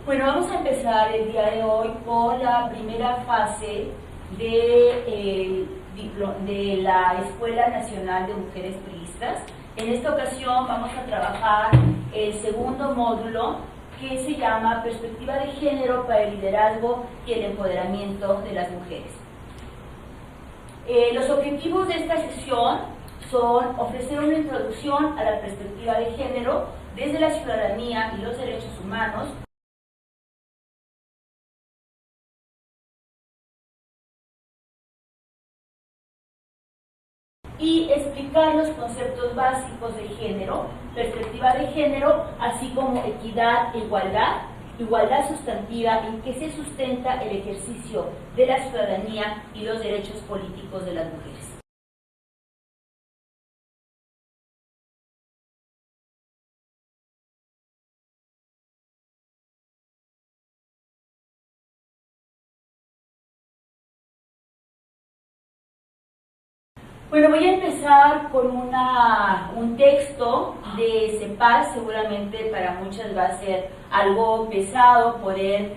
Bueno, vamos a empezar el día de hoy con la primera fase de la Escuela Nacional de Mujeres Priistas. En esta ocasión vamos a trabajar el segundo módulo, que se llama Perspectiva de Género para el Liderazgo y el Empoderamiento de las Mujeres. Los objetivos de esta sesión son ofrecer una introducción a la perspectiva de género desde la ciudadanía y los derechos humanos, y explicar los conceptos básicos de género, perspectiva de género, así como equidad e igualdad, igualdad sustantiva en que se sustenta el ejercicio de la ciudadanía y los derechos políticos de las mujeres. Bueno, voy a empezar con un texto de CEPAL. Seguramente para muchas va a ser algo pesado poder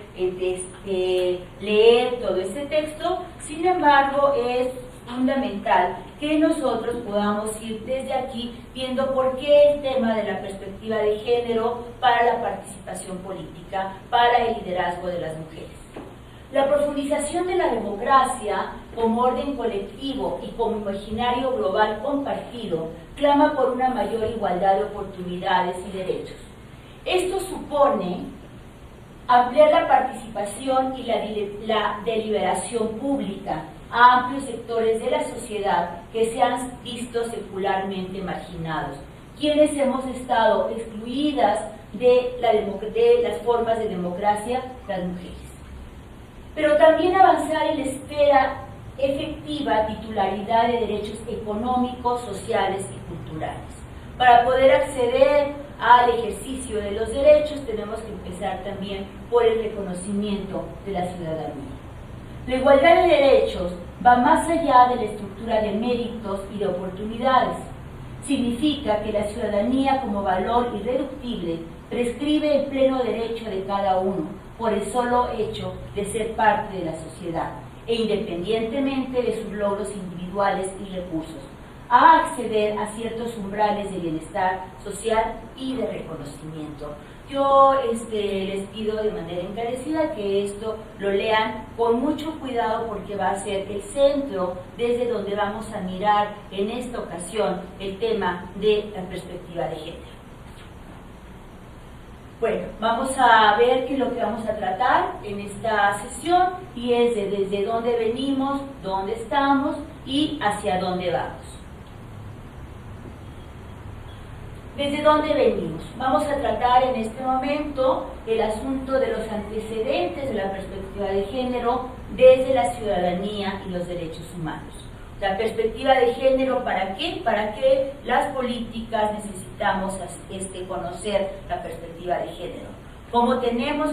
leer todo este texto. Sin embargo, es fundamental que nosotros podamos ir desde aquí viendo por qué el tema de la perspectiva de género para la participación política, para el liderazgo de las mujeres. La profundización de la democracia como orden colectivo y como imaginario global compartido clama por una mayor igualdad de oportunidades y derechos. Esto supone ampliar la participación y la deliberación pública a amplios sectores de la sociedad que se han visto secularmente marginados, quienes hemos estado excluidas de las formas de democracia, las mujeres. Pero también avanzar en la esfera efectiva titularidad de derechos económicos, sociales y culturales. Para poder acceder al ejercicio de los derechos tenemos que empezar también por el reconocimiento de la ciudadanía. La igualdad de derechos va más allá de la estructura de méritos y de oportunidades. Significa que la ciudadanía como valor irreductible prescribe el pleno derecho de cada uno por el solo hecho de ser parte de la sociedad e independientemente de sus logros individuales y recursos, a acceder a ciertos umbrales de bienestar social y de reconocimiento. Yo les pido de manera encarecida que esto lo lean con mucho cuidado porque va a ser el centro desde donde vamos a mirar en esta ocasión el tema de la perspectiva de género. Bueno, vamos a ver qué es lo que vamos a tratar en esta sesión y es desde dónde venimos, dónde estamos y hacia dónde vamos. ¿Desde dónde venimos? Vamos a tratar en este momento el asunto de los antecedentes de la perspectiva de género desde la ciudadanía y los derechos humanos. La perspectiva de género, ¿para qué? Para que las políticas necesitamos conocer la perspectiva de género. Cómo tenemos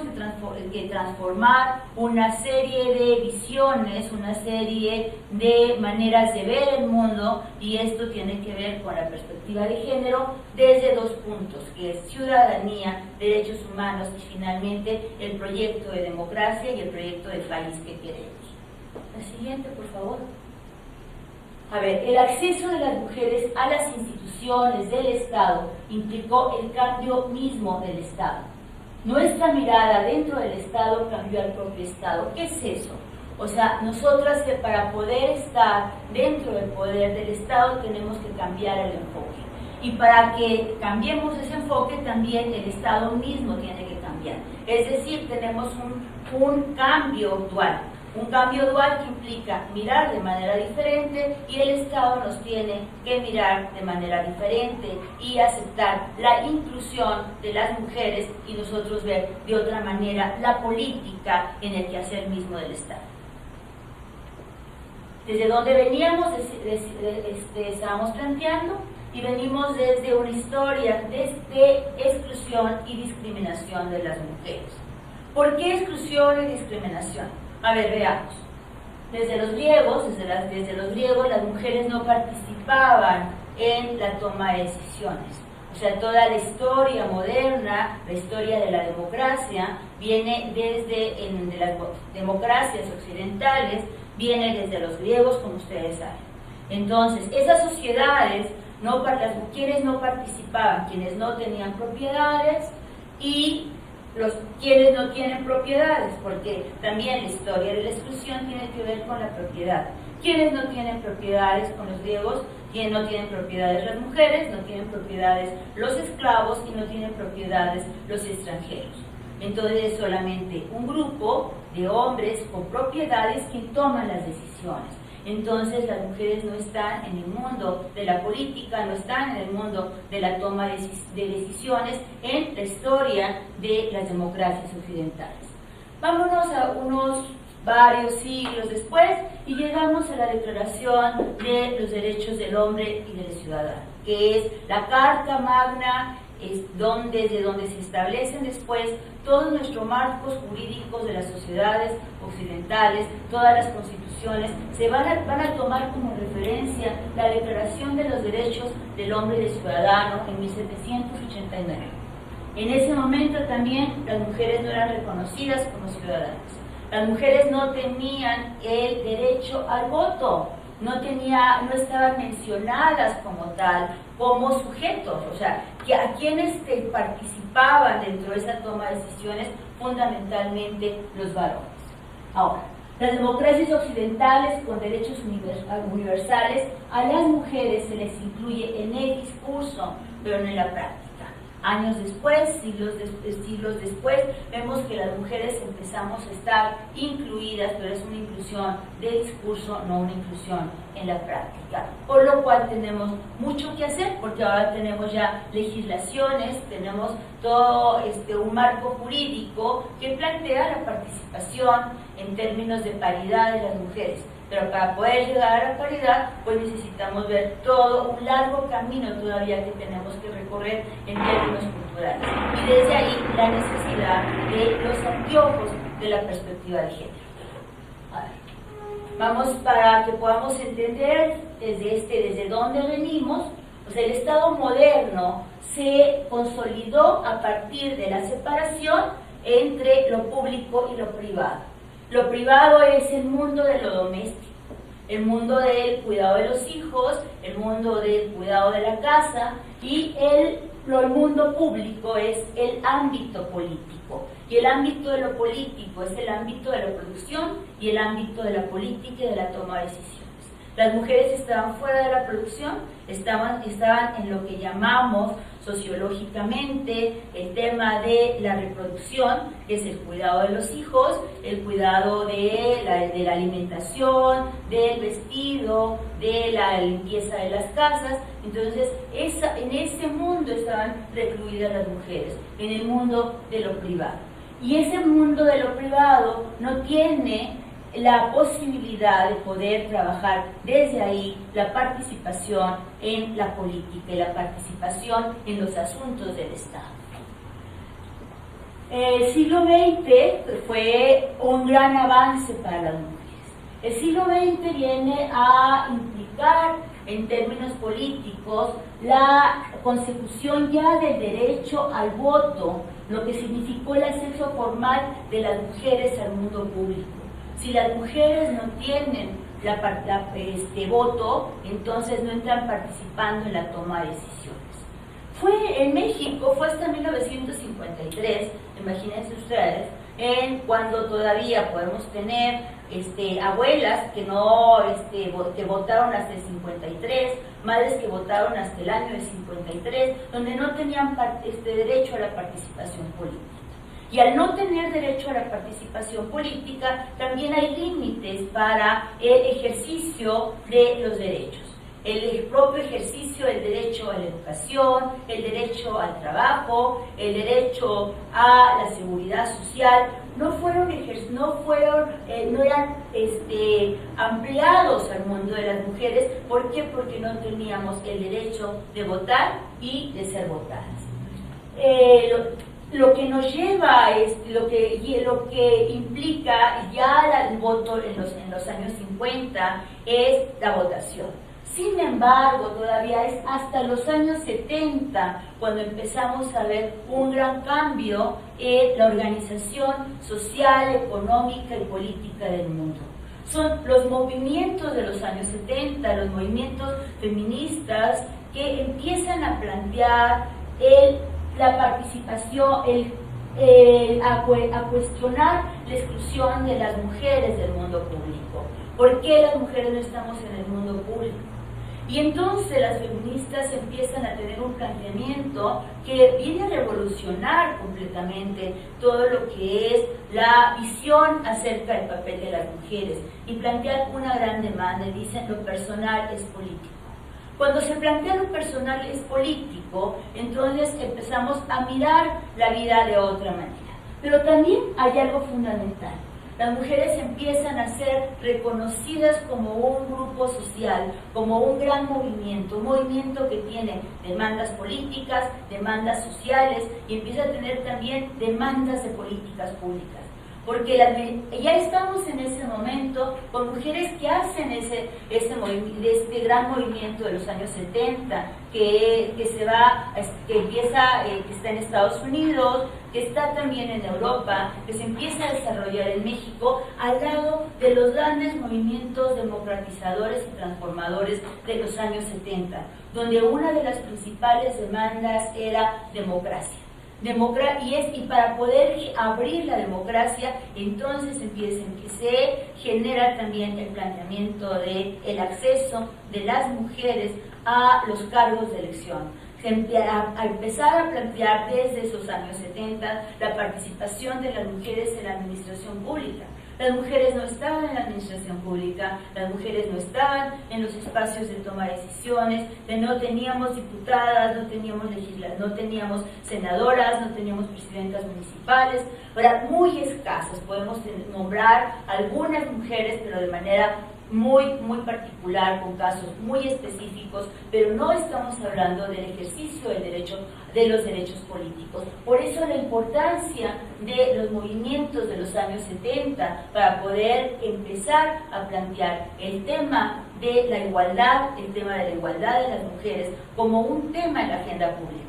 que transformar una serie de visiones, una serie de maneras de ver el mundo, y esto tiene que ver con la perspectiva de género desde dos puntos, que es ciudadanía, derechos humanos y finalmente el proyecto de democracia y el proyecto de país que queremos. La siguiente, por favor. A ver, el acceso de las mujeres a las instituciones del Estado implicó el cambio mismo del Estado. Nuestra mirada dentro del Estado cambió al propio Estado. ¿Qué es eso? O sea, nosotras que para poder estar dentro del poder del Estado tenemos que cambiar el enfoque. Y para que cambiemos ese enfoque también el Estado mismo tiene que cambiar. Es decir, tenemos un cambio dual. Un cambio dual que implica mirar de manera diferente y el Estado nos tiene que mirar de manera diferente y aceptar la inclusión de las mujeres y nosotros ver de otra manera la política en el quehacer mismo del Estado. Desde donde veníamos, estábamos planteando y venimos desde una historia de exclusión y discriminación de las mujeres. ¿Por qué exclusión y discriminación? A ver, veamos. Desde los griegos, las mujeres no participaban en la toma de decisiones. O sea, toda la historia moderna, la historia de la democracia, viene desde de las democracias occidentales, viene desde los griegos, como ustedes saben. Entonces, esas sociedades, quienes no participaban, quienes no tenían propiedades, y quienes no tienen propiedades, porque también la historia de la exclusión tiene que ver con la propiedad. Quienes no tienen propiedades con los griegos, quienes no tienen propiedades las mujeres, no tienen propiedades los esclavos y no tienen propiedades los extranjeros. Entonces es solamente un grupo de hombres con propiedades quien toman las decisiones. Entonces las mujeres no están en el mundo de la política, no están en el mundo de la toma de decisiones en la historia de las democracias occidentales. Vámonos a varios siglos después y llegamos a la Declaración de los Derechos del Hombre y del Ciudadano, que es la Carta Magna, desde donde se establecen después todos nuestros marcos jurídicos de las sociedades occidentales, todas las constituciones, van a tomar como referencia la Declaración de los Derechos del Hombre y del Ciudadano en 1789. En ese momento también las mujeres no eran reconocidas como ciudadanas. Las mujeres no tenían el derecho al voto, no estaban mencionadas como tal, como sujetos, o sea, a quienes participaban dentro de esa toma de decisiones, fundamentalmente los varones. Ahora, las democracias occidentales con derechos universales, a las mujeres se les incluye en el discurso, pero no en la práctica. Años después, siglos después, vemos que las mujeres empezamos a estar incluidas, pero es una inclusión de discurso, no una inclusión en la práctica. Por lo cual tenemos mucho que hacer, porque ahora tenemos ya legislaciones, tenemos todo un marco jurídico que plantea la participación en términos de paridad de las mujeres. Pero para poder llegar a la paridad, pues necesitamos ver todo un largo camino todavía que tenemos que recorrer en términos culturales. Y desde ahí la necesidad de los anteojos de la perspectiva de género. A ver, vamos para que podamos entender desde dónde venimos. O sea, el Estado moderno se consolidó a partir de la separación entre lo público y lo privado. Lo privado es el mundo de lo doméstico, el mundo del cuidado de los hijos, el mundo del cuidado de la casa, y el mundo público es el ámbito político. Y el ámbito de lo político es el ámbito de la producción y el ámbito de la política y de la toma de decisiones. Las mujeres estaban fuera de la producción, estaban en lo que llamamos sociológicamente el tema de la reproducción, que es el cuidado de los hijos, el cuidado de la alimentación, del vestido, de la limpieza de las casas. Entonces, en ese mundo estaban recluidas las mujeres, en el mundo de lo privado. Y ese mundo de lo privado no tiene la posibilidad de poder trabajar desde ahí la participación en la política y la participación en los asuntos del Estado. El siglo XX fue un gran avance para las mujeres. El siglo XX viene a implicar en términos políticos la consecución ya del derecho al voto, lo que significó el acceso formal de las mujeres al mundo público. Si las mujeres no tienen voto, entonces no están participando en la toma de decisiones. En México fue hasta 1953, imagínense ustedes, cuando todavía podemos tener abuelas que que votaron hasta el 53, madres que votaron hasta el año del 53, donde no tenían derecho a la participación política. Y al no tener derecho a la participación política, también hay límites para el ejercicio de los derechos. El propio ejercicio del derecho a la educación, el derecho al trabajo, el derecho a la seguridad social, no eran ampliados al mundo de las mujeres. ¿Por qué? Porque no teníamos el derecho de votar y de ser votadas. Lo que nos lleva lo que implica ya el voto en los años 50 es la votación. Sin embargo, todavía es hasta los años 70 cuando empezamos a ver un gran cambio en la organización social, económica y política del mundo. Son los movimientos de los años 70, los movimientos feministas que empiezan a plantear la participación, a cuestionar la exclusión de las mujeres del mundo público. ¿Por qué las mujeres no estamos en el mundo público? Y entonces las feministas empiezan a tener un planteamiento que viene a revolucionar completamente todo lo que es la visión acerca del papel de las mujeres y plantean una gran demanda y dicen lo personal es político. Cuando se plantea lo personal es político, entonces empezamos a mirar la vida de otra manera. Pero también hay algo fundamental. Las mujeres empiezan a ser reconocidas como un grupo social, como un gran movimiento, un movimiento que tiene demandas políticas, demandas sociales y empieza a tener también demandas de políticas públicas. Porque ya estamos en ese momento con mujeres que hacen este gran movimiento de los años 70, que está en Estados Unidos, que está también en Europa, que se empieza a desarrollar en México, al lado de los grandes movimientos democratizadores y transformadores de los años 70, donde una de las principales demandas era democracia. Y para poder abrir la democracia, entonces se genera también el planteamiento del acceso de las mujeres a los cargos de elección. A empezar a plantear desde esos años 70 la participación de las mujeres en la administración pública. Las mujeres no estaban en la administración pública, las mujeres no estaban en los espacios de toma de decisiones, no teníamos diputadas, no teníamos senadoras, no teníamos presidentas municipales, eran muy escasas. Podemos nombrar algunas mujeres, pero de manera muy particular, con casos muy específicos, pero no estamos hablando del ejercicio de los derechos políticos. Por eso la importancia de los movimientos de los años 70 para poder empezar a plantear el tema de la igualdad, el tema de la igualdad de las mujeres como un tema en la agenda pública.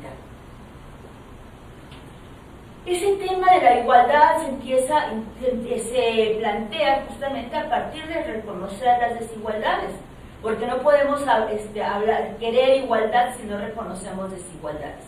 Ese tema de la igualdad se plantea justamente a partir de reconocer las desigualdades, porque no podemos querer igualdad si no reconocemos desigualdades.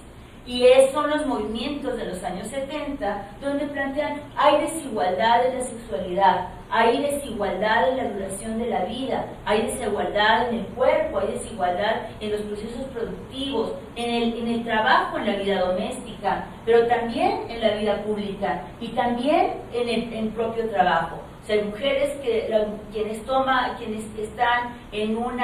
Y son los movimientos de los años 70 donde plantean hay desigualdad en la sexualidad, hay desigualdad en la duración de la vida, hay desigualdad en el cuerpo, hay desigualdad en los procesos productivos, en el trabajo, en la vida doméstica, pero también en la vida pública y también en el propio trabajo. O sea, hay mujeres quienes están en un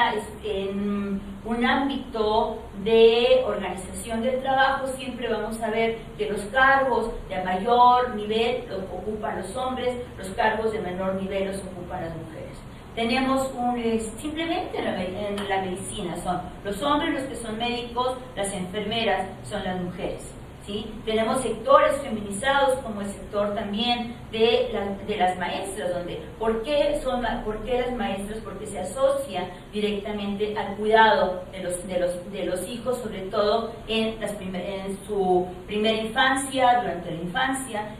ámbito de organización del trabajo, siempre vamos a ver que los cargos de mayor nivel los ocupan los hombres, los cargos de menor nivel los ocupan las mujeres. Tenemos simplemente en la medicina son los hombres los que son médicos, las enfermeras son las mujeres. ¿Sí? Tenemos sectores feminizados como el sector también de las maestras, ¿por qué las maestras? Porque se asocia directamente al cuidado de los hijos, sobre todo en su primera infancia, durante la infancia,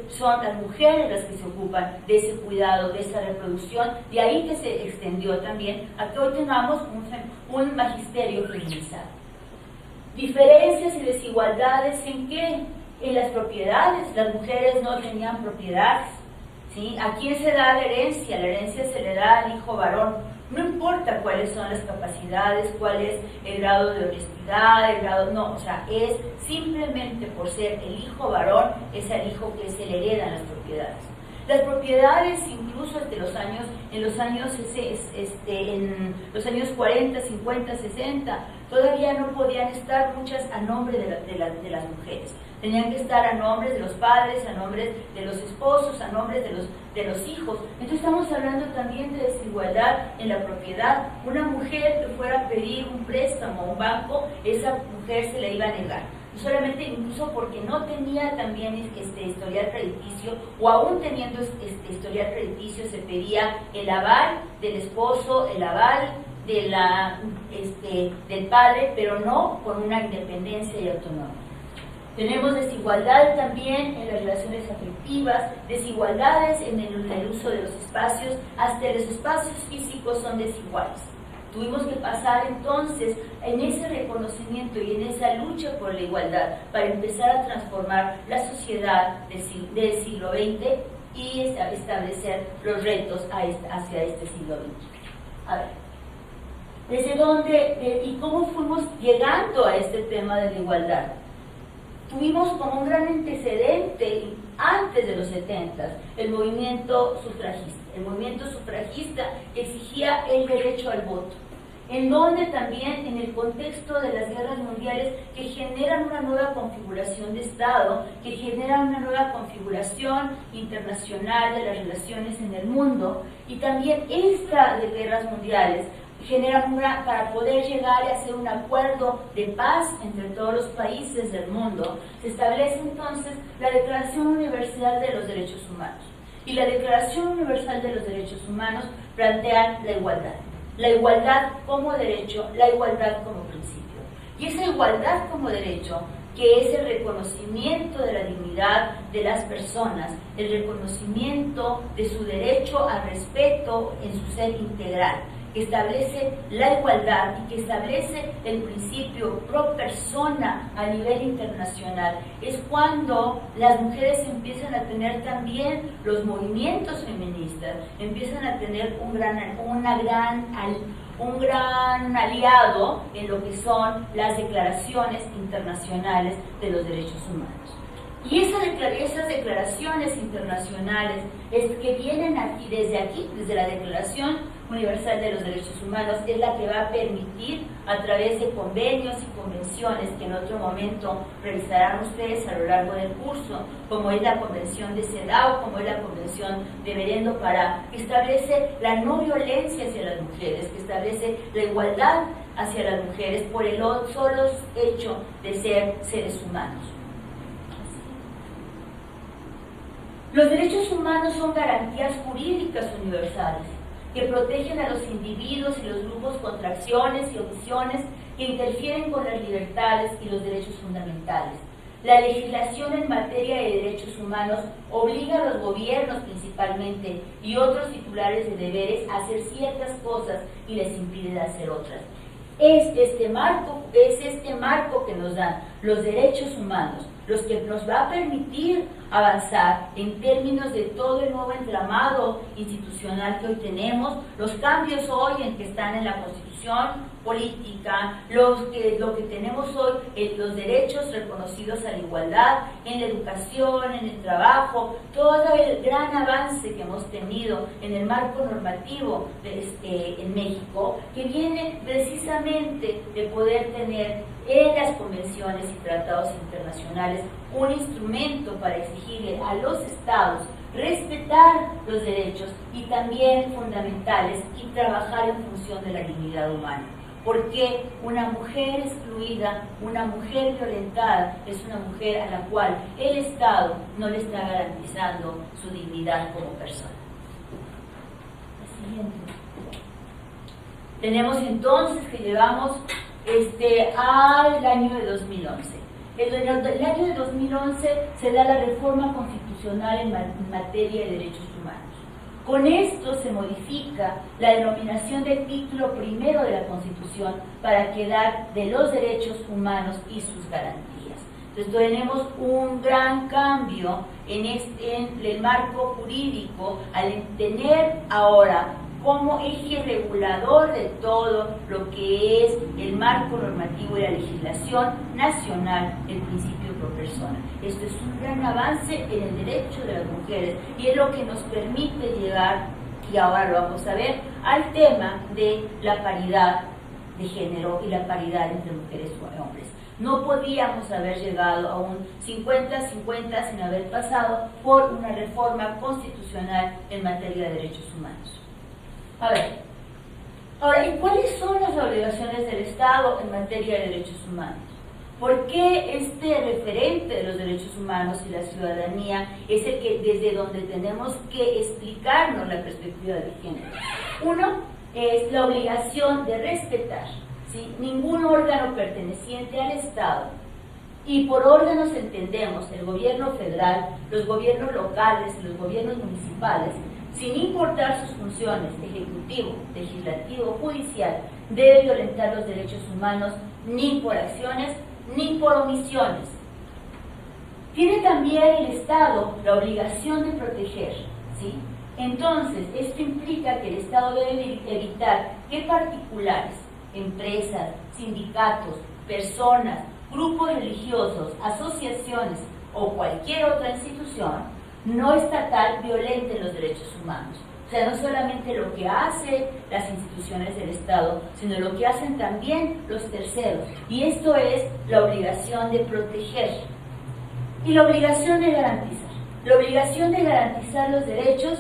son las mujeres las que se ocupan de ese cuidado, de esa reproducción, de ahí que se extendió también a que hoy tengamos un magisterio feminizado. Diferencias y desigualdades ¿en qué? En las propiedades. Las mujeres no tenían propiedades, ¿sí? ¿A quién se da la herencia? La herencia se le da al hijo varón. No importa cuáles son las capacidades, cuál es el grado de honestidad, es simplemente por ser el hijo varón, es el hijo que se le heredan las propiedades. Las propiedades, incluso en los años 40, 50, 60, todavía no podían estar muchas a nombre de las mujeres. Tenían que estar a nombre de los padres, a nombre de los esposos, a nombre de los hijos. Entonces estamos hablando también de desigualdad en la propiedad. Una mujer que fuera a pedir un préstamo a un banco, esa mujer se le iba a negar. Solamente incluso porque no tenía también historial crediticio, o aún teniendo historial crediticio se pedía el aval del esposo, el aval del padre, pero no con una independencia y autonomía. Tenemos desigualdad también en las relaciones afectivas, desigualdades en el uso de los espacios, hasta los espacios físicos son desiguales. Tuvimos que pasar entonces en ese reconocimiento y en esa lucha por la igualdad para empezar a transformar la sociedad del siglo XX y establecer los retos hacia este siglo XX. A ver, ¿desde dónde y cómo fuimos llegando a este tema de la igualdad? Tuvimos como un gran antecedente antes de los 70 el movimiento sufragista que exigía el derecho al voto, en donde también en el contexto de las guerras mundiales que generan una nueva configuración de Estado, que generan una nueva configuración internacional de las relaciones en el mundo, y también esta de guerras mundiales generan para poder llegar a hacer un acuerdo de paz entre todos los países del mundo, se establece entonces la Declaración Universal de los Derechos Humanos. Y la Declaración Universal de los Derechos Humanos plantea la igualdad como derecho, la igualdad como principio. Y esa igualdad como derecho, que es el reconocimiento de la dignidad de las personas, el reconocimiento de su derecho al respeto en su ser integral, que establece la igualdad y que establece el principio pro persona a nivel internacional, es cuando las mujeres empiezan a tener también los movimientos feministas, empiezan a tener un gran aliado en lo que son las declaraciones internacionales de los derechos humanos. Y esas declaraciones internacionales que vienen aquí, desde la Declaración Universal de los Derechos Humanos, es la que va a permitir, a través de convenios y convenciones que en otro momento revisarán ustedes a lo largo del curso, como es la Convención de CEDAW, como es la Convención de Merendo Pará, que establece la no violencia hacia las mujeres, que establece la igualdad hacia las mujeres por el solo hecho de ser seres humanos. Los derechos humanos son garantías jurídicas universales que protegen a los individuos y los grupos contra acciones y omisiones que interfieren con las libertades y los derechos fundamentales. La legislación en materia de derechos humanos obliga a los gobiernos principalmente y otros titulares de deberes a hacer ciertas cosas y les impide hacer otras. Es este marco que nos dan los derechos humanos, los que nos va a permitir avanzar en términos de todo el nuevo entramado institucional que hoy tenemos, los cambios hoy en que están en la Constitución política, lo que tenemos hoy, los derechos reconocidos a la igualdad, en la educación, en el trabajo, todo el gran avance que hemos tenido en el marco normativo en México, que viene precisamente de poder tener en las convenciones y tratados internacionales un instrumento para exigirle a los estados respetar los derechos y también fundamentales y trabajar en función de la dignidad humana. Porque una mujer excluida, una mujer violentada, es una mujer a la cual el Estado no le está garantizando su dignidad como persona. La siguiente. Tenemos entonces que llevamos al año de 2011. En el año de 2011 se da la reforma constitucional en materia de derechos humanos. Con esto se modifica la denominación del título primero de la Constitución para quedar de los derechos humanos y sus garantías. Entonces tenemos un gran cambio en el marco jurídico al tener ahora como eje regulador de todo lo que es el marco normativo y la legislación nacional, el principio pro persona. Esto es un gran avance en el derecho de las mujeres y es lo que nos permite llegar, y ahora lo vamos a ver, al tema de la paridad de género y la paridad entre mujeres y hombres. No podíamos haber llegado a un 50-50 sin haber pasado por una reforma constitucional en materia de derechos humanos. A ver, ahora, ¿y cuáles son las obligaciones del Estado en materia de derechos humanos? ¿Por qué este referente de los derechos humanos y la ciudadanía es el que desde donde tenemos que explicarnos la perspectiva de género? Uno, es la obligación de respetar, ¿sí?, ningún órgano perteneciente al Estado, y por órganos entendemos el gobierno federal, los gobiernos locales y los gobiernos municipales, sin importar sus funciones, ejecutivo, legislativo, judicial, debe violentar los derechos humanos ni por acciones ni por omisiones. Tiene también el Estado la obligación de proteger, ¿sí? Entonces, esto implica que el Estado debe evitar que particulares, empresas, sindicatos, personas, grupos religiosos, asociaciones o cualquier otra institución no estatal violenten los derechos humanos. O sea, no solamente lo que hacen las instituciones del Estado, sino lo que hacen también los terceros. Y esto es la obligación de proteger y la obligación de garantizar. La obligación de garantizar los derechos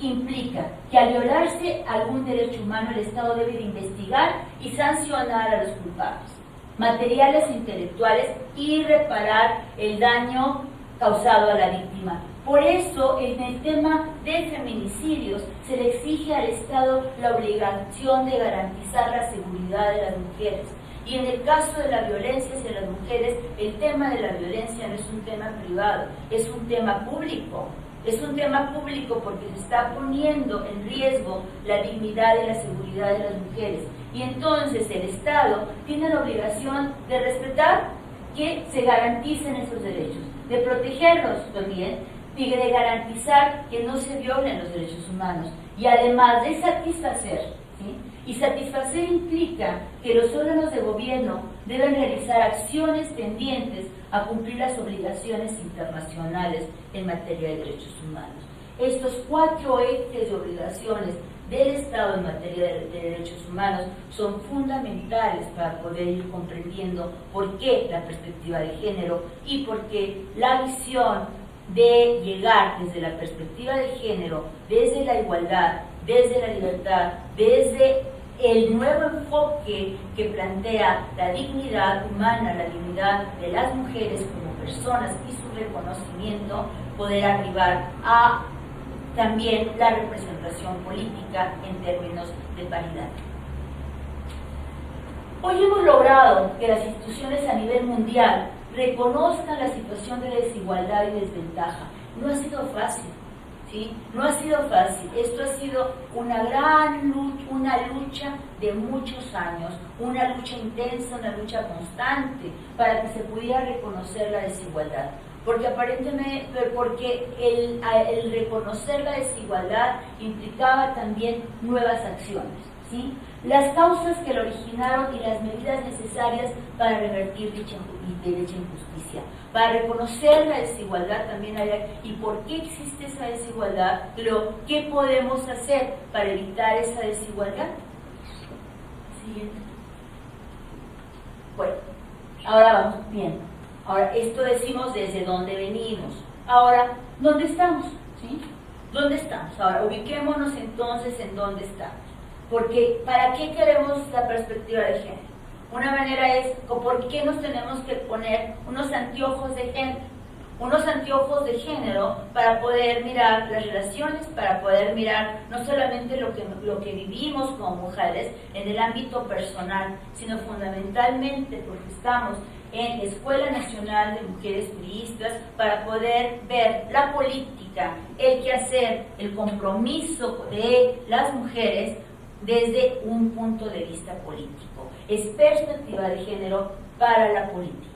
implica que al violarse algún derecho humano, el Estado debe de investigar y sancionar a los culpables, materiales e intelectuales, y reparar el daño causado a la víctima. Por eso, en el tema de feminicidios, se le exige al Estado la obligación de garantizar la seguridad de las mujeres. Y en el caso de la violencia hacia las mujeres, el tema de la violencia no es un tema privado, es un tema público. Es un tema público porque se está poniendo en riesgo la dignidad y la seguridad de las mujeres. Y entonces el Estado tiene la obligación de respetar que se garanticen esos derechos, de protegerlos también, y de garantizar que no se violen los derechos humanos, y además de satisfacer, ¿sí? Y satisfacer implica que los órganos de gobierno deben realizar acciones tendientes a cumplir las obligaciones internacionales en materia de derechos humanos. Estos 4 ejes de obligaciones del Estado en materia de derechos humanos son fundamentales para poder ir comprendiendo por qué la perspectiva de género y por qué la visión de llegar desde la perspectiva de género, desde la igualdad, desde la libertad, desde el nuevo enfoque que plantea la dignidad humana, la dignidad de las mujeres como personas y su reconocimiento, poder arribar a también la representación política en términos de paridad. Hoy hemos logrado que las instituciones a nivel mundial reconozcan la situación de desigualdad y desventaja. No ha sido fácil, ¿sí? No ha sido fácil. Esto ha sido una gran lucha, una lucha de muchos años, una lucha intensa, una lucha constante para que se pudiera reconocer la desigualdad. Porque aparentemente, el reconocer la desigualdad implicaba también nuevas acciones, ¿sí? Las causas que lo originaron y las medidas necesarias para revertir dicha injusticia. Para reconocer la desigualdad también hay, y por qué existe esa desigualdad, ¿qué podemos hacer para evitar esa desigualdad? Siguiente. Bueno, ahora vamos bien. Ahora, esto decimos desde dónde venimos. Ahora, ¿dónde estamos? ¿Sí? ¿Dónde estamos? Ahora, ubiquémonos entonces en dónde estamos. Porque, ¿para qué queremos la perspectiva de género? Una manera es, ¿por qué nos tenemos que poner unos anteojos de género? Unos anteojos de género para poder mirar las relaciones, para poder mirar no solamente lo que vivimos como mujeres en el ámbito personal, sino fundamentalmente porque estamos en Escuela Nacional de Mujeres Priistas para poder ver la política, el quehacer, el compromiso de las mujeres desde un punto de vista político. Es perspectiva de género para la política.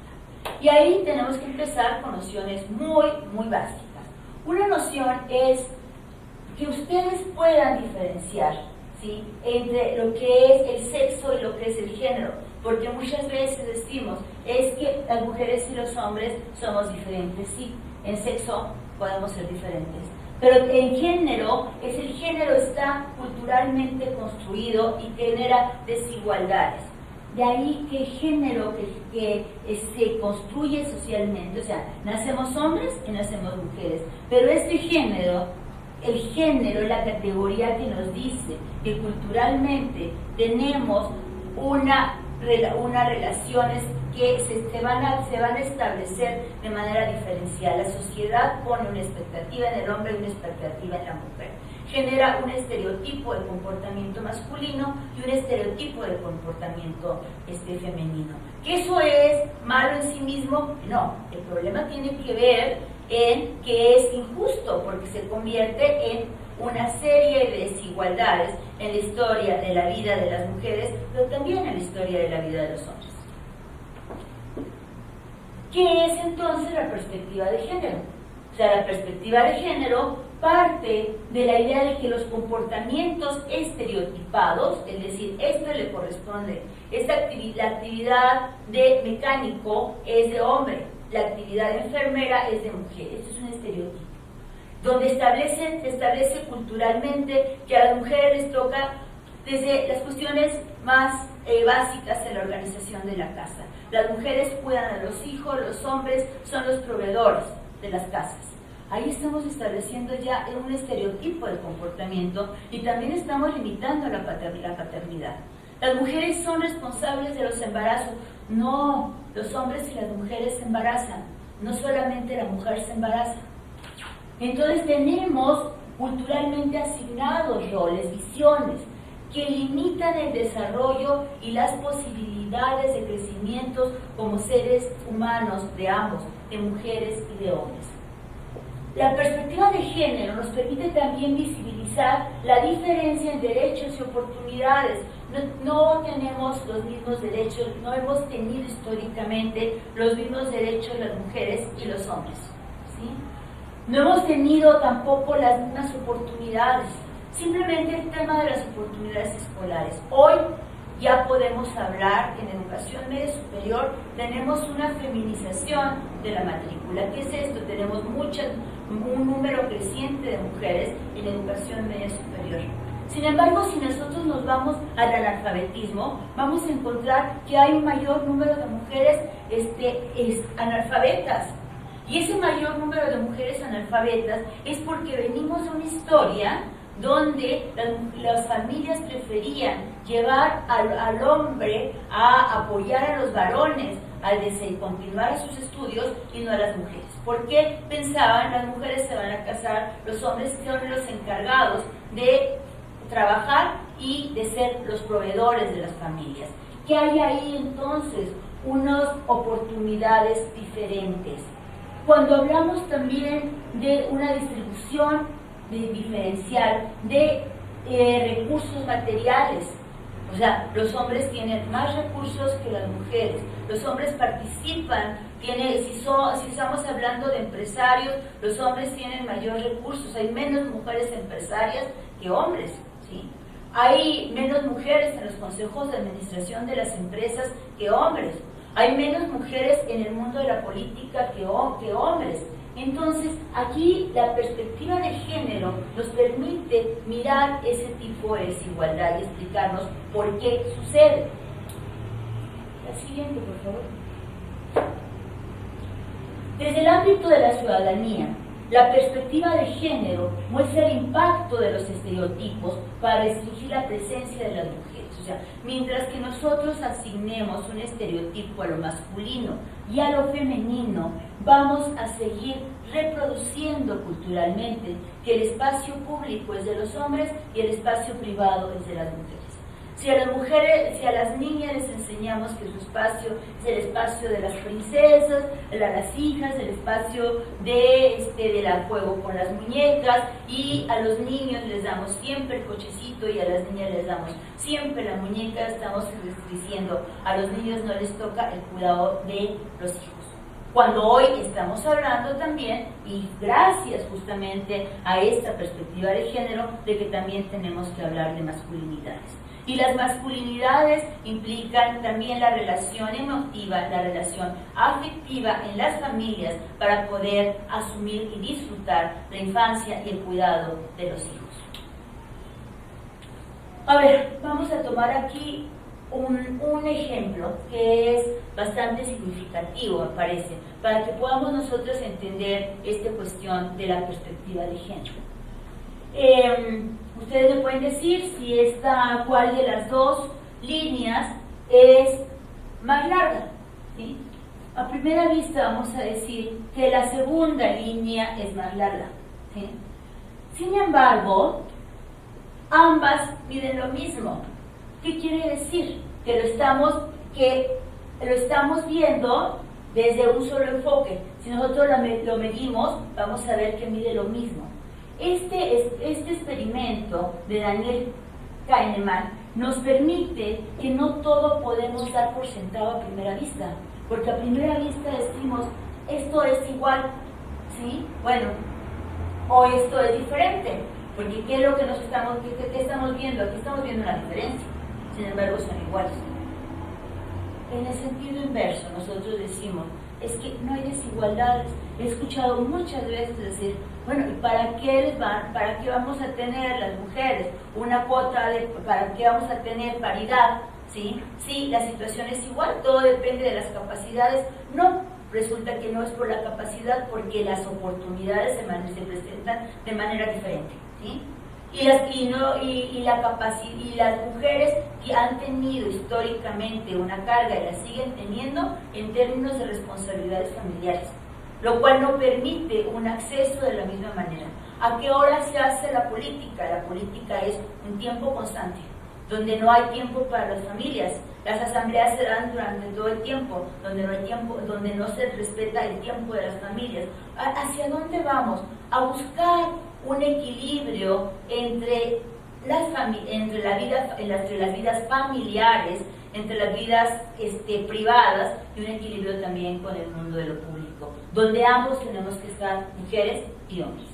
Y ahí tenemos que empezar con nociones muy, muy básicas. Una noción es que ustedes puedan diferenciar, ¿sí?, entre lo que es el sexo y lo que es el género, porque muchas veces decimos, es que las mujeres y los hombres somos diferentes. Sí, en sexo podemos ser diferentes, pero en género, el género está culturalmente construido y genera desigualdades. De ahí que género que se construye socialmente, o sea, nacemos hombres y nacemos mujeres, pero este género, el género es la categoría que nos dice que culturalmente tenemos unas relaciones que se van a establecer de manera diferencial. La sociedad pone una expectativa en el hombre y una expectativa en la mujer. genera un estereotipo de comportamiento masculino y un estereotipo de comportamiento femenino. ¿Que eso es malo en sí mismo? No, el problema tiene que ver en que es injusto porque se convierte en una serie de desigualdades en la historia de la vida de las mujeres, pero también en la historia de la vida de los hombres. ¿Qué es entonces la perspectiva de género? O sea, la perspectiva de género parte de la idea de que los comportamientos estereotipados, es decir, esto le corresponde, la actividad de mecánico es de hombre, la actividad de enfermera es de mujer, esto es un estereotipo, donde se establece culturalmente que a las mujeres les toca desde las cuestiones más básicas de la organización de la casa. Las mujeres cuidan a los hijos, los hombres son los proveedores de las casas. Ahí estamos estableciendo ya un estereotipo de comportamiento y también estamos limitando la paternidad. Las mujeres son responsables de los embarazos. No, los hombres y las mujeres se embarazan. No solamente la mujer se embaraza. Entonces tenemos culturalmente asignados roles, visiones, que limitan el desarrollo y las posibilidades de crecimiento como seres humanos de ambos, de mujeres y de hombres. La perspectiva de género nos permite también visibilizar la diferencia en derechos y oportunidades. No tenemos los mismos derechos, no hemos tenido históricamente los mismos derechos las mujeres y los hombres, ¿sí? No hemos tenido tampoco las mismas oportunidades. Simplemente el tema de las oportunidades escolares. Hoy ya podemos hablar que en educación media superior tenemos una feminización de la matrícula. ¿Qué es esto? Tenemos un número creciente de mujeres en educación media superior. Sin embargo, si nosotros nos vamos al analfabetismo, vamos a encontrar que hay un mayor número de mujeres analfabetas. Y ese mayor número de mujeres analfabetas es porque venimos de una historia donde las familias preferían llevar al hombre a apoyar a los varones al continuar sus estudios y no a las mujeres. Porque pensaban las mujeres se van a casar, los hombres son los encargados de trabajar y de ser los proveedores de las familias. ¿Qué hay ahí entonces? Unas oportunidades diferentes. Cuando hablamos también de una distribución diferencial de recursos materiales, o sea, los hombres tienen más recursos que las mujeres, los hombres participan, si estamos hablando de empresarios, los hombres tienen mayor recursos, hay menos mujeres empresarias que hombres, ¿sí? Hay menos mujeres en los consejos de administración de las empresas que hombres, hay menos mujeres en el mundo de la política que hombres. Entonces, aquí la perspectiva de género nos permite mirar ese tipo de desigualdad y explicarnos por qué sucede. La siguiente, por favor. Desde el ámbito de la ciudadanía, la perspectiva de género muestra el impacto de los estereotipos para restringir la presencia de las mujeres. O sea, mientras que nosotros asignemos un estereotipo a lo masculino y a lo femenino, vamos a seguir reproduciendo culturalmente que el espacio público es de los hombres y el espacio privado es de las mujeres. Si a las niñas les enseñamos que su espacio es el espacio de las princesas, a las hijas, el espacio del juego con las muñecas, y a los niños les damos siempre el cochecito y a las niñas les damos siempre la muñeca, estamos diciendo a los niños no les toca el cuidado de los hijos. Cuando hoy estamos hablando también, y gracias justamente a esta perspectiva de género, de que también tenemos que hablar de masculinidades. Y las masculinidades implican también la relación emotiva, la relación afectiva en las familias para poder asumir y disfrutar la infancia y el cuidado de los hijos. A ver, vamos a tomar aquí un ejemplo que es bastante significativo, me parece, para que podamos nosotros entender esta cuestión de la perspectiva de género. Ustedes me pueden decir si cuál de las dos líneas es más larga, ¿sí? A primera vista vamos a decir que la segunda línea es más larga, ¿sí? Sin embargo, ambas miden lo mismo. ¿Qué quiere decir? Que lo estamos viendo desde un solo enfoque. Si nosotros lo medimos, vamos a ver que mide lo mismo. Este experimento de Daniel Kahneman nos permite que no todo podemos dar por sentado a primera vista, porque a primera vista decimos, esto es igual, ¿sí? Bueno, o esto es diferente, porque ¿qué es lo que qué estamos viendo? Aquí estamos viendo una diferencia, sin embargo son iguales. En el sentido inverso, nosotros decimos, es que no hay desigualdades. He escuchado muchas veces decir, bueno, ¿y para qué vamos a tener las mujeres una cuota para qué vamos a tener paridad? ¿Sí? Sí, la situación es igual, todo depende de las capacidades. No, resulta que no es por la capacidad, porque las oportunidades se presentan de manera diferente, ¿sí? Y las mujeres que han tenido históricamente una carga y la siguen teniendo en términos de responsabilidades familiares, lo cual no permite un acceso de la misma manera. ¿A qué hora se hace la política? La política es un tiempo constante, donde no hay tiempo para las familias. Las asambleas se dan durante todo el tiempo, donde no hay tiempo, donde no se respeta el tiempo de las familias. ¿Hacia dónde vamos? A buscar un equilibrio entre las vidas familiares, entre las vidas privadas, y un equilibrio también con el mundo de lo público, donde ambos tenemos que estar, mujeres y hombres.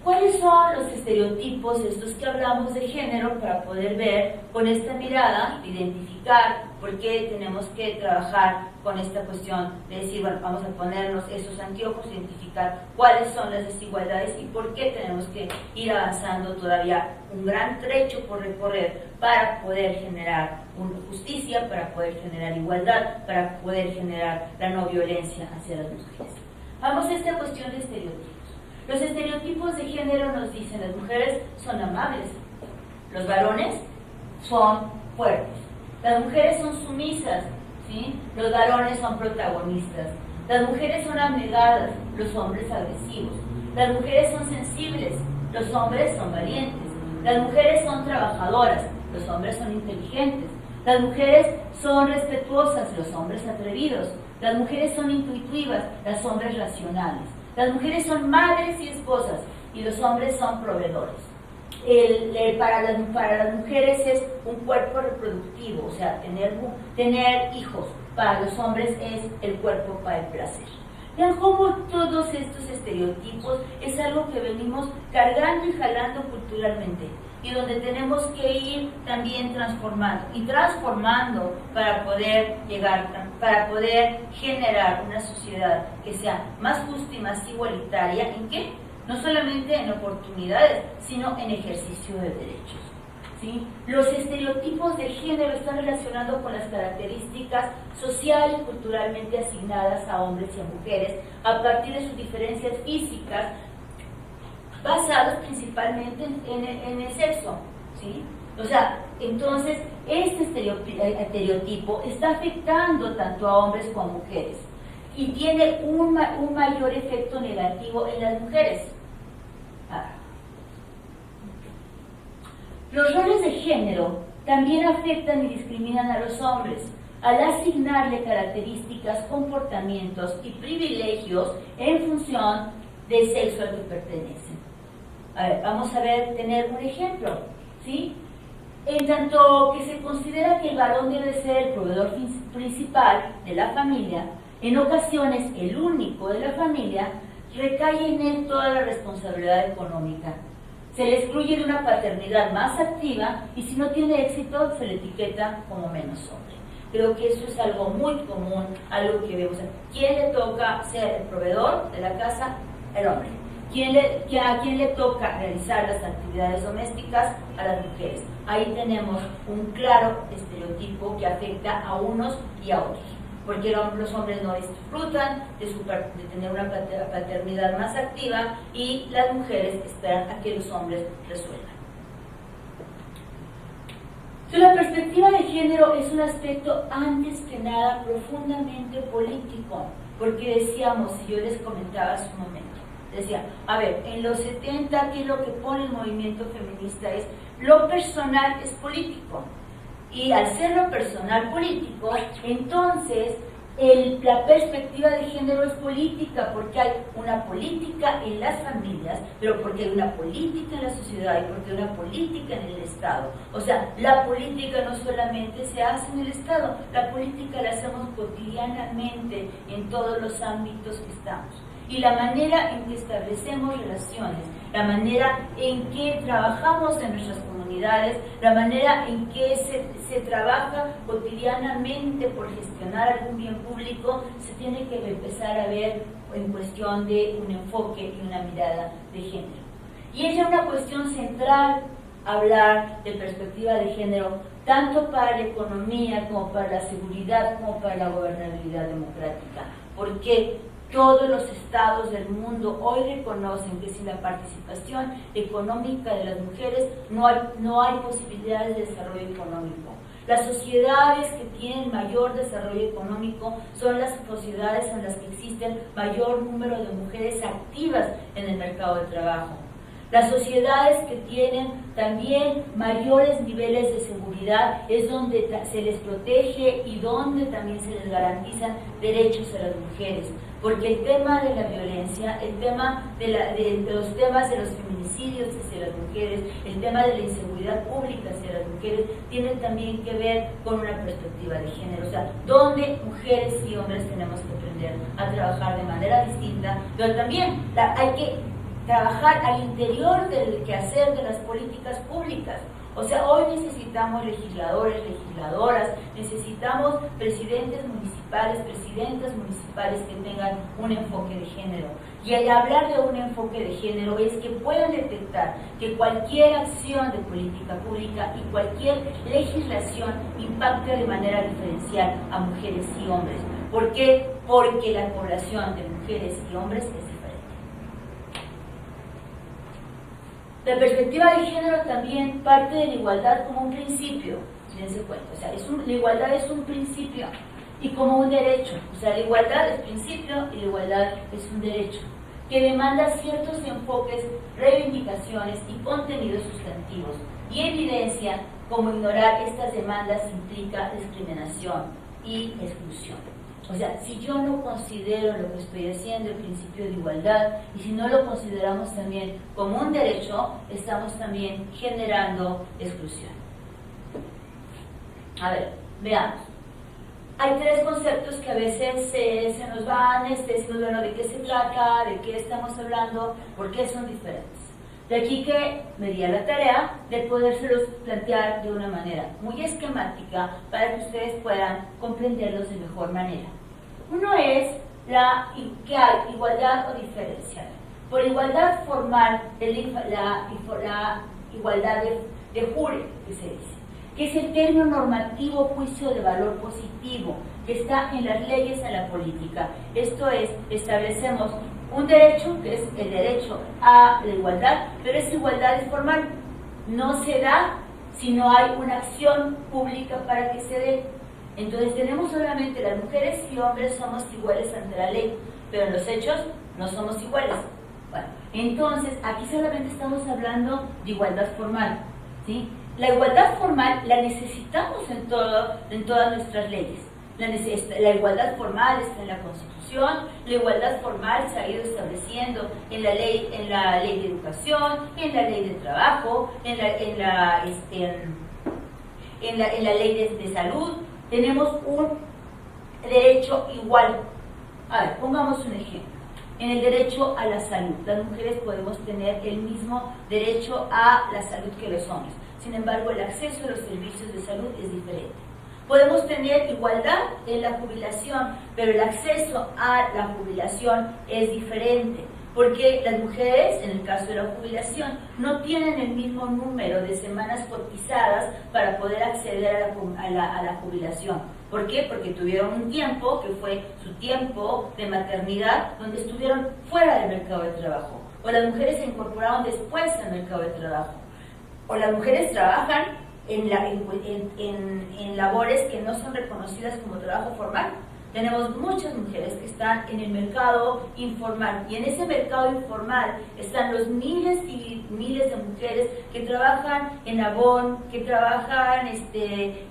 ¿Cuáles son los estereotipos estos que hablamos de género para poder ver con esta mirada, identificar por qué tenemos que trabajar con esta cuestión de decir, bueno, vamos a ponernos esos anteojos, identificar cuáles son las desigualdades y por qué tenemos que ir avanzando todavía un gran trecho por recorrer para poder generar justicia, para poder generar igualdad, para poder generar la no violencia hacia las mujeres? Vamos a esta cuestión de estereotipos. Los estereotipos de género nos dicen, las mujeres son amables, los varones son fuertes, las mujeres son sumisas, ¿sí? Los varones son protagonistas, las mujeres son abnegadas, los hombres agresivos, las mujeres son sensibles, los hombres son valientes, las mujeres son trabajadoras, los hombres son inteligentes, las mujeres son respetuosas, los hombres atrevidos, las mujeres son intuitivas, los hombres racionales. Las mujeres son madres y esposas y los hombres son proveedores. Para las mujeres es un cuerpo reproductivo, o sea, tener hijos. Para los hombres es el cuerpo para el placer. Vean cómo todos estos estereotipos es algo que venimos cargando y jalando culturalmente, y donde tenemos que ir también transformando para poder generar una sociedad que sea más justa y más igualitaria. ¿En qué? No solamente en oportunidades, sino en ejercicio de derechos, ¿sí? Los estereotipos de género están relacionados con las características sociales y culturalmente asignadas a hombres y a mujeres a partir de sus diferencias físicas, basados principalmente en el sexo, ¿sí? O sea, entonces, este estereotipo está afectando tanto a hombres como a mujeres y tiene un mayor efecto negativo en las mujeres. Los roles de género también afectan y discriminan a los hombres al asignarle características, comportamientos y privilegios en función del sexo al que pertenecen. A ver, vamos a tener un ejemplo, ¿sí? En tanto que se considera que el varón debe ser el proveedor principal de la familia, en ocasiones el único de la familia, recae en él toda la responsabilidad económica. Se le excluye de una paternidad más activa y si no tiene éxito se le etiqueta como menos hombre. Creo que eso es algo muy común, algo que vemos. ¿Quién le toca ser el proveedor de la casa? El hombre. ¿A quién le toca realizar las actividades domésticas? A las mujeres. Ahí tenemos un claro estereotipo que afecta a unos y a otros, porque los hombres no disfrutan de tener una paternidad más activa y las mujeres esperan a que los hombres resuelvan. La perspectiva de género es un aspecto antes que nada profundamente político, porque decíamos, y yo les comentaba hace un momento, Decía, a ver, en los 70, ¿qué es lo que pone el movimiento feminista? Es lo personal es político. Y al ser lo personal político, entonces la perspectiva de género es política, porque hay una política en las familias, pero porque hay una política en la sociedad y porque hay una política en el Estado. O sea, la política no solamente se hace en el Estado, la política la hacemos cotidianamente en todos los ámbitos que estamos. Y la manera en que establecemos relaciones, la manera en que trabajamos en nuestras comunidades, la manera en que se trabaja cotidianamente por gestionar algún bien público, se tiene que empezar a ver en cuestión de un enfoque y una mirada de género. Y es una cuestión central hablar de perspectiva de género, tanto para la economía como para la seguridad, como para la gobernabilidad democrática. ¿Por qué? Todos los estados del mundo hoy reconocen que sin la participación económica de las mujeres no hay posibilidades de desarrollo económico. Las sociedades que tienen mayor desarrollo económico son las sociedades en las que existen mayor número de mujeres activas en el mercado de trabajo. Las sociedades que tienen también mayores niveles de seguridad es donde se les protege y donde también se les garantizan derechos a las mujeres. Porque el tema de la violencia, el tema de los temas de los feminicidios hacia las mujeres, el tema de la inseguridad pública hacia las mujeres, tienen también que ver con una perspectiva de género. O sea, donde mujeres y hombres tenemos que aprender a trabajar de manera distinta, pero también hay que trabajar al interior del quehacer de las políticas públicas. O sea, hoy necesitamos legisladores, legisladoras, necesitamos presidentes municipales, presidentas municipales que tengan un enfoque de género. Y al hablar de un enfoque de género es que puedan detectar que cualquier acción de política pública y cualquier legislación impacta de manera diferencial a mujeres y hombres. ¿Por qué? Porque la población de mujeres y hombres es diferente. La perspectiva de género también parte de la igualdad como un principio, dense cuenta, o sea, la igualdad es un principio y como un derecho, o sea, la igualdad es principio y la igualdad es un derecho, que demanda ciertos enfoques, reivindicaciones y contenidos sustantivos, y evidencia cómo ignorar estas demandas implica discriminación y exclusión. O sea, si yo no considero lo que estoy haciendo el principio de igualdad y si no lo consideramos también como un derecho, estamos también generando exclusión. A ver, veamos. Hay tres conceptos que a veces se nos van, decimos, bueno, ¿de qué se trata? ¿De qué estamos hablando? ¿Por qué son diferentes? De aquí que me di a la tarea de podérselos plantear de una manera muy esquemática para que ustedes puedan comprenderlos de mejor manera. Uno es que hay igualdad o diferencia. Por igualdad formal, la igualdad de jure, que se dice, que es el término normativo juicio de valor positivo que está en las leyes en la política. Esto es, establecemos un derecho, que es el derecho a la igualdad, pero esa igualdad es formal. No se da si no hay una acción pública para que se dé. Entonces tenemos solamente las mujeres y hombres somos iguales ante la ley, pero en los hechos no somos iguales. Bueno, entonces aquí solamente estamos hablando de igualdad formal, ¿sí? La igualdad formal la necesitamos en todas nuestras leyes. La igualdad formal está en la Constitución, la igualdad formal se ha ido estableciendo en la ley de educación, en la ley de trabajo, en la ley de salud. Tenemos un derecho igual. A ver, pongamos un ejemplo. En el derecho a la salud, las mujeres podemos tener el mismo derecho a la salud que los hombres. Sin embargo, el acceso a los servicios de salud es diferente. Podemos tener igualdad en la jubilación, pero el acceso a la jubilación es diferente, porque las mujeres, en el caso de la jubilación, no tienen el mismo número de semanas cotizadas para poder acceder a la jubilación. ¿Por qué? Porque tuvieron un tiempo, que fue su tiempo de maternidad, donde estuvieron fuera del mercado de trabajo. O las mujeres se incorporaron después al mercado de trabajo. O las mujeres trabajan en labores que no son reconocidas como trabajo formal, Tenemos muchas mujeres que están en el mercado informal, y en ese mercado informal están los miles y miles de mujeres que trabajan en Avon, que trabajan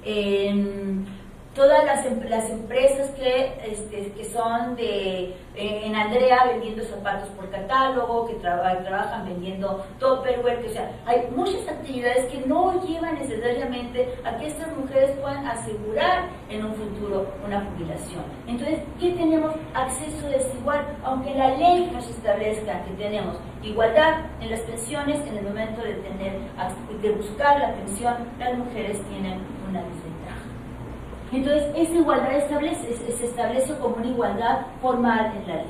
en todas las empresas que son en Andrea vendiendo zapatos por catálogo, que trabajan vendiendo Tupperware, o sea, hay muchas actividades que no llevan necesariamente a que estas mujeres puedan asegurar en un futuro una jubilación. Entonces, ¿qué tenemos? Acceso desigual, aunque la ley nos establezca que tenemos igualdad en las pensiones, en el momento de buscar la pensión, las mujeres tienen una desventaja. Entonces, esa igualdad se establece como una igualdad formal en la ley.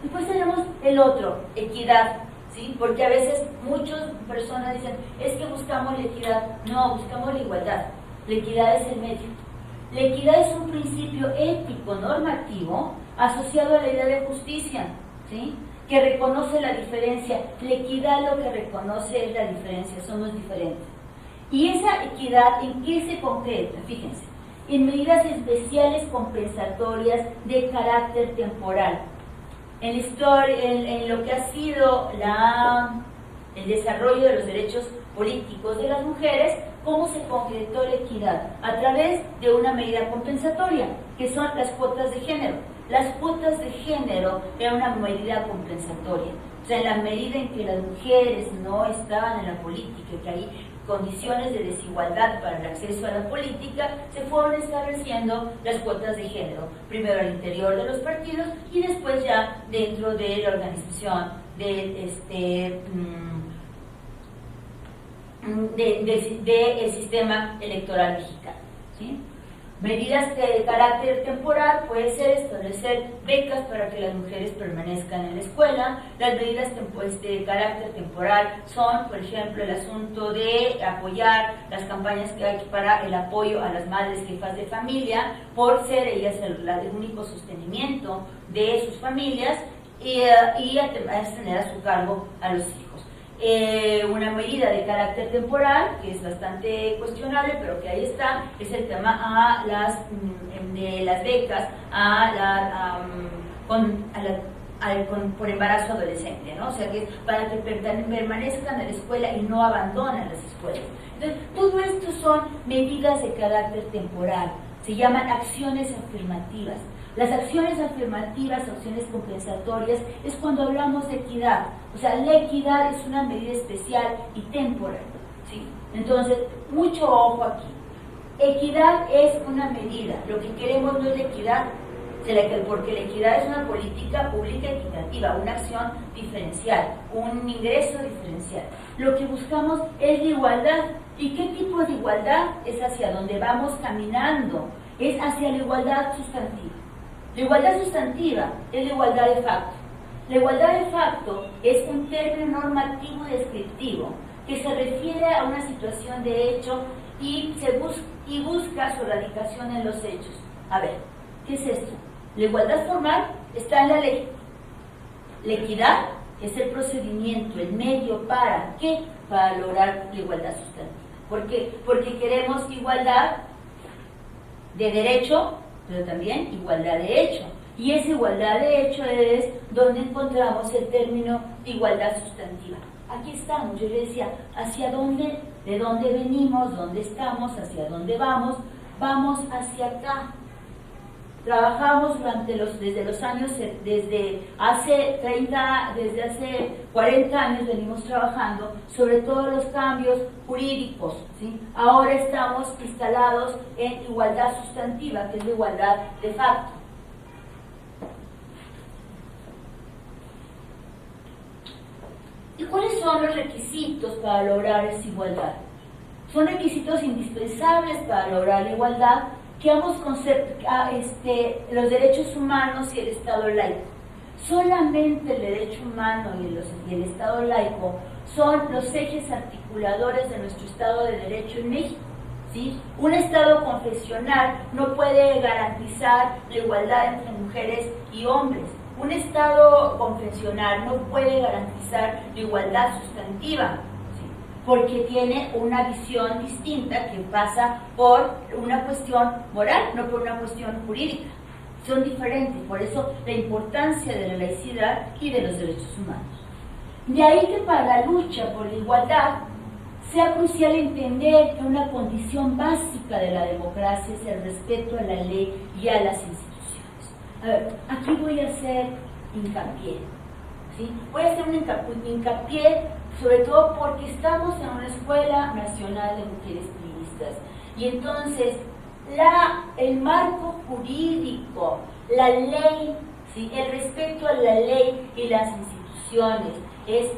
Después tenemos el otro, equidad, ¿sí? Porque a veces muchas personas dicen, es que buscamos la equidad. No, buscamos la igualdad. La equidad es el medio. La equidad es un principio ético normativo asociado a la idea de justicia, ¿sí? Que reconoce la diferencia. La equidad lo que reconoce es la diferencia, somos diferentes. Y esa equidad, ¿en qué se concreta? Fíjense. En medidas especiales compensatorias de carácter temporal. En lo que ha sido el desarrollo de los derechos políticos de las mujeres, ¿cómo se concretó la equidad? A través de una medida compensatoria, que son las cuotas de género. Las cuotas de género eran una medida compensatoria. O sea, en la medida en que las mujeres no estaban en la política, que hay condiciones de desigualdad para el acceso a la política, se fueron estableciendo las cuotas de género, primero al interior de los partidos y después ya dentro de la organización del sistema electoral mexicano, ¿sí? Medidas de carácter temporal puede ser establecer becas para que las mujeres permanezcan en la escuela. Las medidas de carácter temporal son, por ejemplo, el asunto de apoyar las campañas que hay para el apoyo a las madres jefas de familia, por ser ellas el único sostenimiento de sus familias y además tener a su cargo a los hijos. Una medida de carácter temporal, que es bastante cuestionable, pero que ahí está, es el tema de las becas por embarazo adolescente, ¿no? O sea, que es para que permanezcan en la escuela y no abandonen las escuelas. Entonces, todo esto son medidas de carácter temporal, se llaman acciones afirmativas. Las acciones afirmativas, acciones compensatorias, es cuando hablamos de equidad. O sea, la equidad es una medida especial y temporal, ¿sí? Entonces, mucho ojo aquí. Equidad es una medida. Lo que queremos no es la equidad, porque la equidad es una política pública equitativa, una acción diferencial, un ingreso diferencial. Lo que buscamos es la igualdad. ¿Y qué tipo de igualdad? Es hacia donde vamos caminando, es hacia la igualdad sustantiva. La igualdad sustantiva es la igualdad de facto. La igualdad de facto es un término normativo descriptivo que se refiere a una situación de hecho y busca su radicación en los hechos. A ver, ¿qué es esto? La igualdad formal está en la ley. La equidad es el procedimiento, el medio para ¿qué? Para lograr la igualdad sustantiva. ¿Por qué? Porque queremos igualdad de derecho, pero también igualdad de hecho. Y esa igualdad de hecho es donde encontramos el término de igualdad sustantiva. Aquí estamos, yo le decía, ¿hacia dónde? ¿De dónde venimos? ¿Dónde estamos? ¿Hacia dónde vamos? Vamos hacia acá. Trabajamos desde hace 40 años venimos trabajando sobre todos los cambios jurídicos, ¿sí? Ahora estamos instalados en igualdad sustantiva, que es la igualdad de facto. ¿Y cuáles son los requisitos para lograr esa igualdad? Son requisitos indispensables para lograr la igualdad que ambos los derechos humanos y el Estado laico. Solamente el derecho humano y el Estado laico son los ejes articuladores de nuestro Estado de Derecho en México, ¿sí? Un Estado confesional no puede garantizar la igualdad entre mujeres y hombres. Un Estado confesional no puede garantizar la igualdad sustantiva, porque tiene una visión distinta que pasa por una cuestión moral, no por una cuestión jurídica, son diferentes, por eso la importancia de la laicidad y de los derechos humanos. De ahí que para la lucha por la igualdad sea crucial entender que una condición básica de la democracia es el respeto a la ley y a las instituciones. A ver, aquí voy a hacer hincapié, ¿sí? Voy a hacer un hincapié sobre todo porque estamos en una Escuela Nacional de Mujeres Priistas y entonces el marco jurídico, la ley, ¿sí? El respeto a la ley y las instituciones es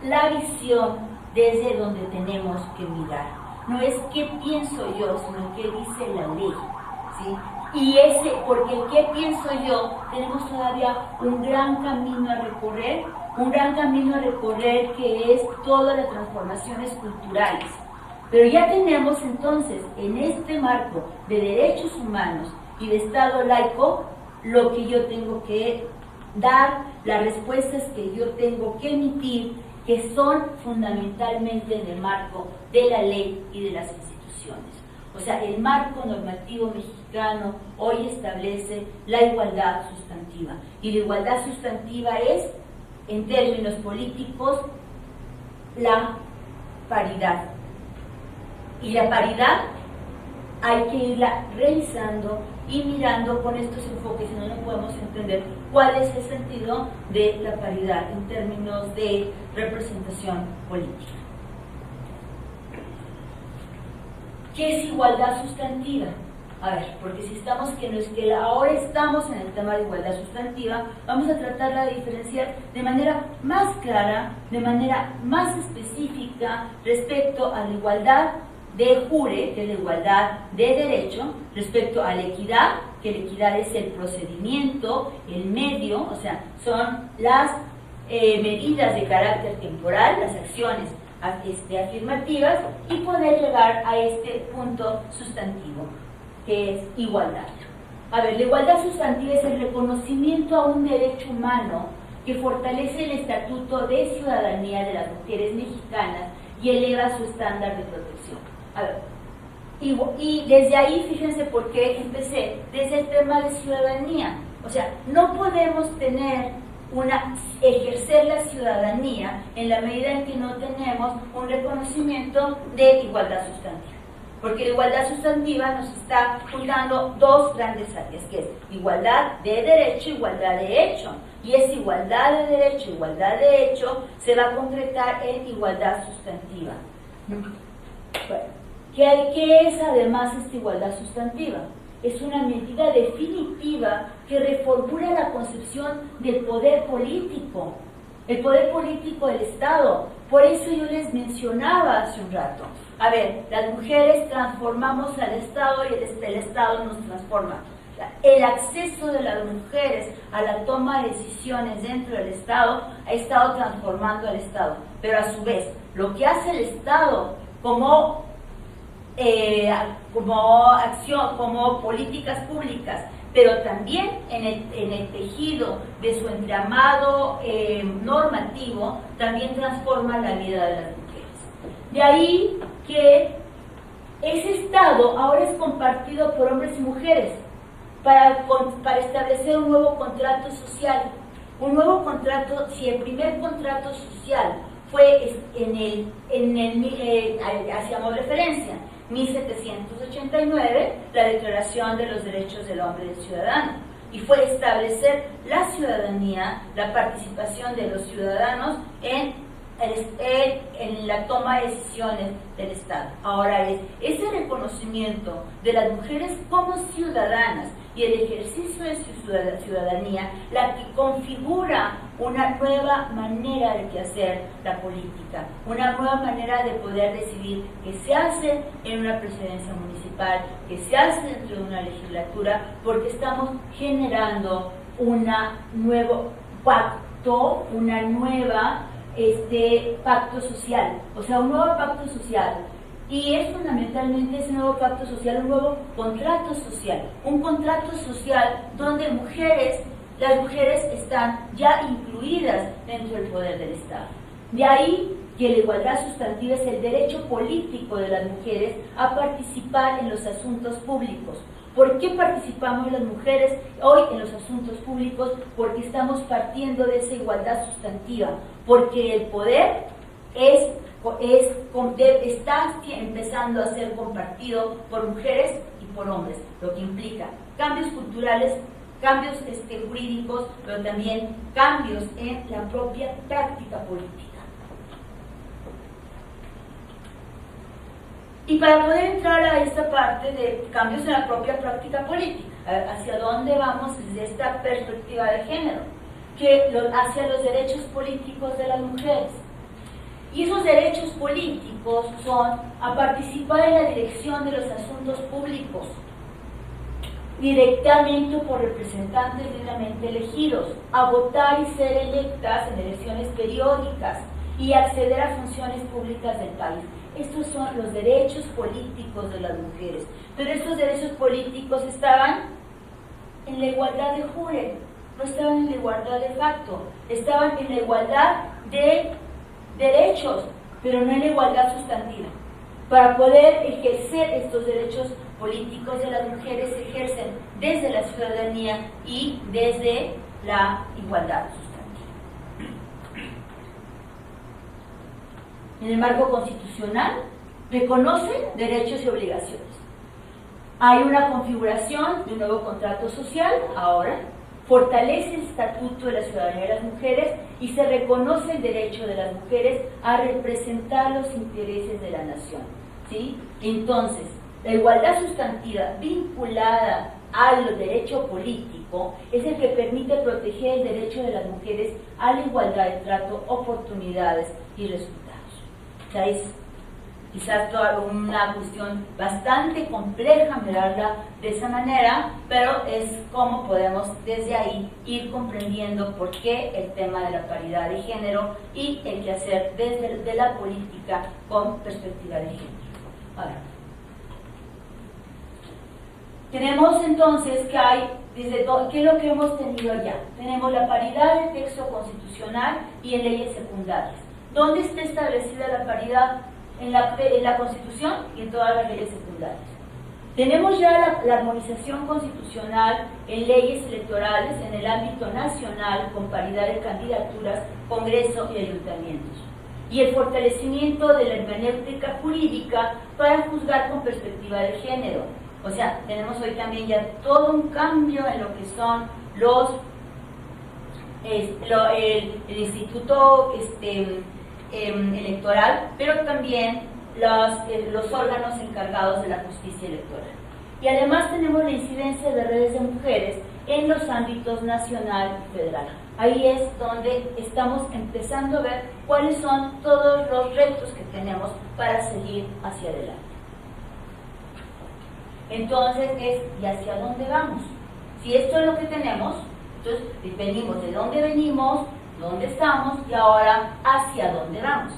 la visión desde donde tenemos que mirar. No es qué pienso yo, sino qué dice la ley, ¿sí? Y porque el qué pienso yo, tenemos todavía un gran camino a recorrer, que es todas las transformaciones culturales. Pero ya tenemos entonces, en este marco de derechos humanos y de Estado laico, lo que yo tengo que dar, las respuestas que yo tengo que emitir, que son fundamentalmente en el marco de la ley y de las instituciones. O sea, el marco normativo mexicano hoy establece la igualdad sustantiva. Y la igualdad sustantiva es, en términos políticos, la paridad. Y la paridad hay que irla revisando y mirando con estos enfoques, si no, no podemos entender cuál es el sentido de la paridad en términos de representación política. ¿Qué es igualdad sustantiva? A ver, porque si estamos, ahora estamos en el tema de igualdad sustantiva, vamos a tratarla de diferenciar de manera más clara, de manera más específica respecto a la igualdad de jure, que es la igualdad de derecho, respecto a la equidad, que la equidad es el procedimiento, el medio, o sea, son las medidas de carácter temporal, las acciones afirmativas, y poder llegar a este punto sustantivo, que es igualdad. A ver, la igualdad sustantiva es el reconocimiento a un derecho humano que fortalece el estatuto de ciudadanía de las mujeres mexicanas y eleva su estándar de protección. A ver, y desde ahí, fíjense por qué empecé, desde el tema de ciudadanía. O sea, no podemos ejercer la ciudadanía en la medida en que no tenemos un reconocimiento de igualdad sustantiva. Porque la igualdad sustantiva nos está juntando dos grandes áreas, que es igualdad de derecho, igualdad de hecho. Y esa igualdad de derecho, igualdad de hecho, se va a concretar en igualdad sustantiva. Bueno, ¿qué es además esta igualdad sustantiva? Es una medida definitiva que reformula la concepción del poder político, el poder político del Estado. Por eso yo les mencionaba hace un rato. A ver, las mujeres transformamos al Estado y el Estado nos transforma. El acceso de las mujeres a la toma de decisiones dentro del Estado ha estado transformando al Estado. Pero a su vez, lo que hace el Estado como acción, como políticas públicas, pero también en el tejido de su entramado normativo, también transforma la vida de las mujeres. De ahí que ese Estado ahora es compartido por hombres y mujeres para establecer un nuevo contrato social. Un nuevo contrato, si el primer contrato social fue hacíamos referencia, 1789, la Declaración de los Derechos del Hombre y del Ciudadano, y fue establecer la ciudadanía, la participación de los ciudadanos en la toma de decisiones del Estado. Ahora es ese reconocimiento de las mujeres como ciudadanas y el ejercicio de su ciudadanía la que configura una nueva manera de hacer la política, una nueva manera de poder decidir qué se hace en una presidencia municipal, qué se hace dentro de una legislatura, porque estamos generando un nuevo pacto, una nueva pacto social, o sea, un nuevo pacto social. Y es fundamentalmente ese nuevo pacto social, un nuevo contrato social, un contrato social donde las mujeres están ya incluidas dentro del poder del Estado. De ahí que la igualdad sustantiva es el derecho político de las mujeres a participar en los asuntos públicos, ¿Por qué participamos las mujeres hoy en los asuntos públicos? Porque estamos partiendo de esa igualdad sustantiva, porque el poder está empezando a ser compartido por mujeres y por hombres, lo que implica cambios culturales, cambios jurídicos, pero también cambios en la propia práctica política. Y para poder entrar a esta parte de cambios en la propia práctica política, hacia dónde vamos desde esta perspectiva de género, hacia los derechos políticos de las mujeres. Y esos derechos políticos son a participar en la dirección de los asuntos públicos, directamente por representantes libremente elegidos, a votar y ser electas en elecciones periódicas y acceder a funciones públicas del país. Estos son los derechos políticos de las mujeres. Pero estos derechos políticos estaban en la igualdad de jure, no estaban en la igualdad de facto, estaban en la igualdad de derechos, pero no en la igualdad sustantiva. Para poder ejercer estos derechos políticos de las mujeres se ejercen desde la ciudadanía y desde la igualdad sustantiva. En el marco constitucional reconoce derechos y obligaciones. Hay una configuración de un nuevo contrato social ahora, fortalece el estatuto de la ciudadanía de las mujeres y se reconoce el derecho de las mujeres a representar los intereses de la nación, ¿sí? Entonces, la igualdad sustantiva vinculada al derecho político es el que permite proteger el derecho de las mujeres a la igualdad de trato, oportunidades y resultados. O sea, es quizás toda una cuestión bastante compleja mirarla de esa manera, pero es como podemos desde ahí ir comprendiendo por qué el tema de la paridad de género y el quehacer desde la política con perspectiva de género. Ahora, tenemos entonces que hay, ¿qué es lo que hemos tenido ya? Tenemos la paridad en texto constitucional y en leyes secundarias. ¿Dónde está establecida la paridad? En la Constitución y en todas las leyes secundarias. Tenemos ya la armonización constitucional en leyes electorales en el ámbito nacional con paridad de candidaturas, Congreso y ayuntamientos. Y el fortalecimiento de la hermenéutica jurídica para juzgar con perspectiva de género. O sea, tenemos hoy también ya todo un cambio en lo que son el instituto electoral, pero también los órganos encargados de la justicia electoral. Y además tenemos la incidencia de redes de mujeres en los ámbitos nacional y federal. Ahí es donde estamos empezando a ver cuáles son todos los retos que tenemos para seguir hacia adelante. Entonces ¿y hacia dónde vamos? Si esto es lo que tenemos, entonces venimos de dónde venimos, dónde estamos y ahora hacia dónde vamos.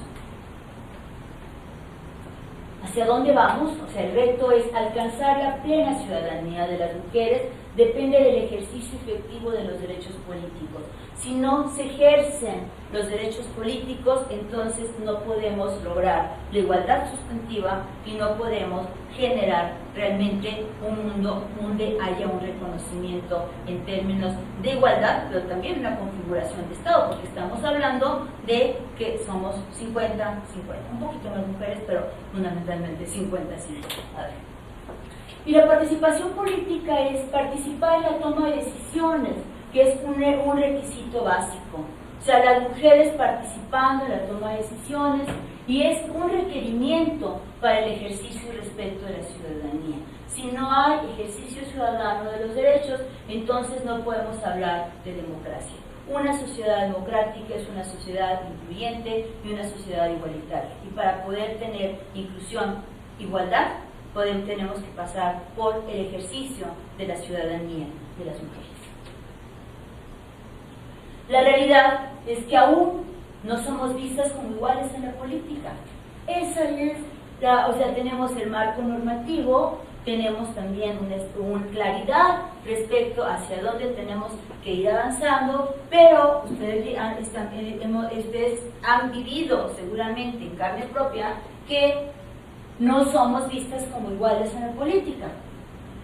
¿Hacia dónde vamos? O sea, el reto es alcanzar la plena ciudadanía de las mujeres, depende del ejercicio efectivo de los derechos políticos. Si no se ejercen los derechos políticos, entonces no podemos lograr la igualdad sustantiva y no podemos generar realmente un mundo donde haya un reconocimiento en términos de igualdad, pero también una configuración de Estado, porque estamos hablando de que somos 50-50, un poquito más mujeres, pero fundamentalmente 50-50. Y la participación política es participar en la toma de decisiones, que es un requisito básico. O sea, las mujeres participando en la toma de decisiones y es un requerimiento para el ejercicio y respeto de la ciudadanía. Si no hay ejercicio ciudadano de los derechos, entonces no podemos hablar de democracia. Una sociedad democrática es una sociedad incluyente y una sociedad igualitaria. Y para poder tener inclusión, igualdad, tenemos que pasar por el ejercicio de la ciudadanía de las mujeres. La realidad es que aún no somos vistas como iguales en la política. Esa es tenemos el marco normativo, tenemos también una claridad respecto hacia dónde tenemos que ir avanzando, pero ustedes han vivido seguramente en carne propia que no somos vistas como iguales en la política.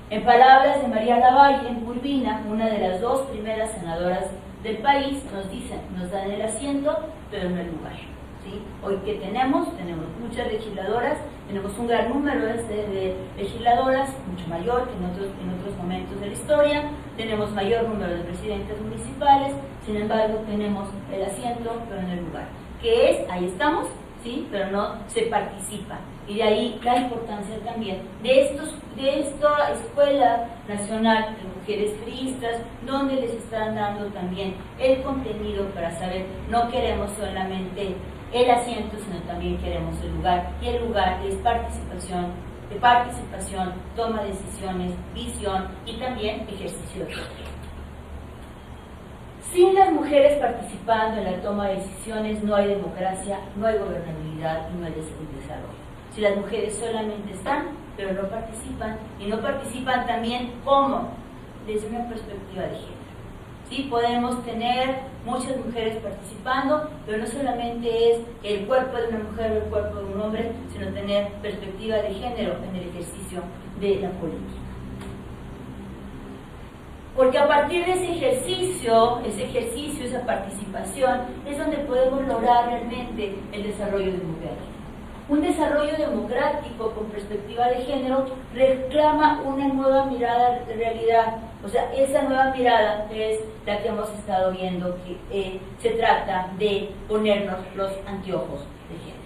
En palabras de María Lavalle en Urbina, una de las 2 primeras senadoras del país, nos dicen, nos dan el asiento, pero no el lugar. ¿Sí? Hoy que tenemos muchas legisladoras, tenemos un gran número de legisladoras, mucho mayor que en otros momentos de la historia, tenemos mayor número de presidentes municipales, sin embargo tenemos el asiento, pero no el lugar. Que es, ahí estamos, ¿sí? Pero no se participa. Y de ahí la importancia también de esta Escuela Nacional de Mujeres Priistas, donde les están dando también el contenido para saber, no queremos solamente el asiento, sino también queremos el lugar, y el lugar es participación, toma de decisiones, visión y también ejercicio de poder. Sin las mujeres participando en la toma de decisiones no hay democracia, no hay gobernabilidad y no hay desarrollo. Si las mujeres solamente están, pero no participan, y no participan también, ¿cómo? Desde una perspectiva de género. Sí, podemos tener muchas mujeres participando, pero no solamente es el cuerpo de una mujer o el cuerpo de un hombre, sino tener perspectiva de género en el ejercicio de la política. Porque a partir de ese ejercicio, esa participación, es donde podemos lograr realmente el desarrollo democrático. Un desarrollo democrático con perspectiva de género reclama una nueva mirada de realidad. O sea, esa nueva mirada es la que hemos estado viendo, que se trata de ponernos los anteojos de género.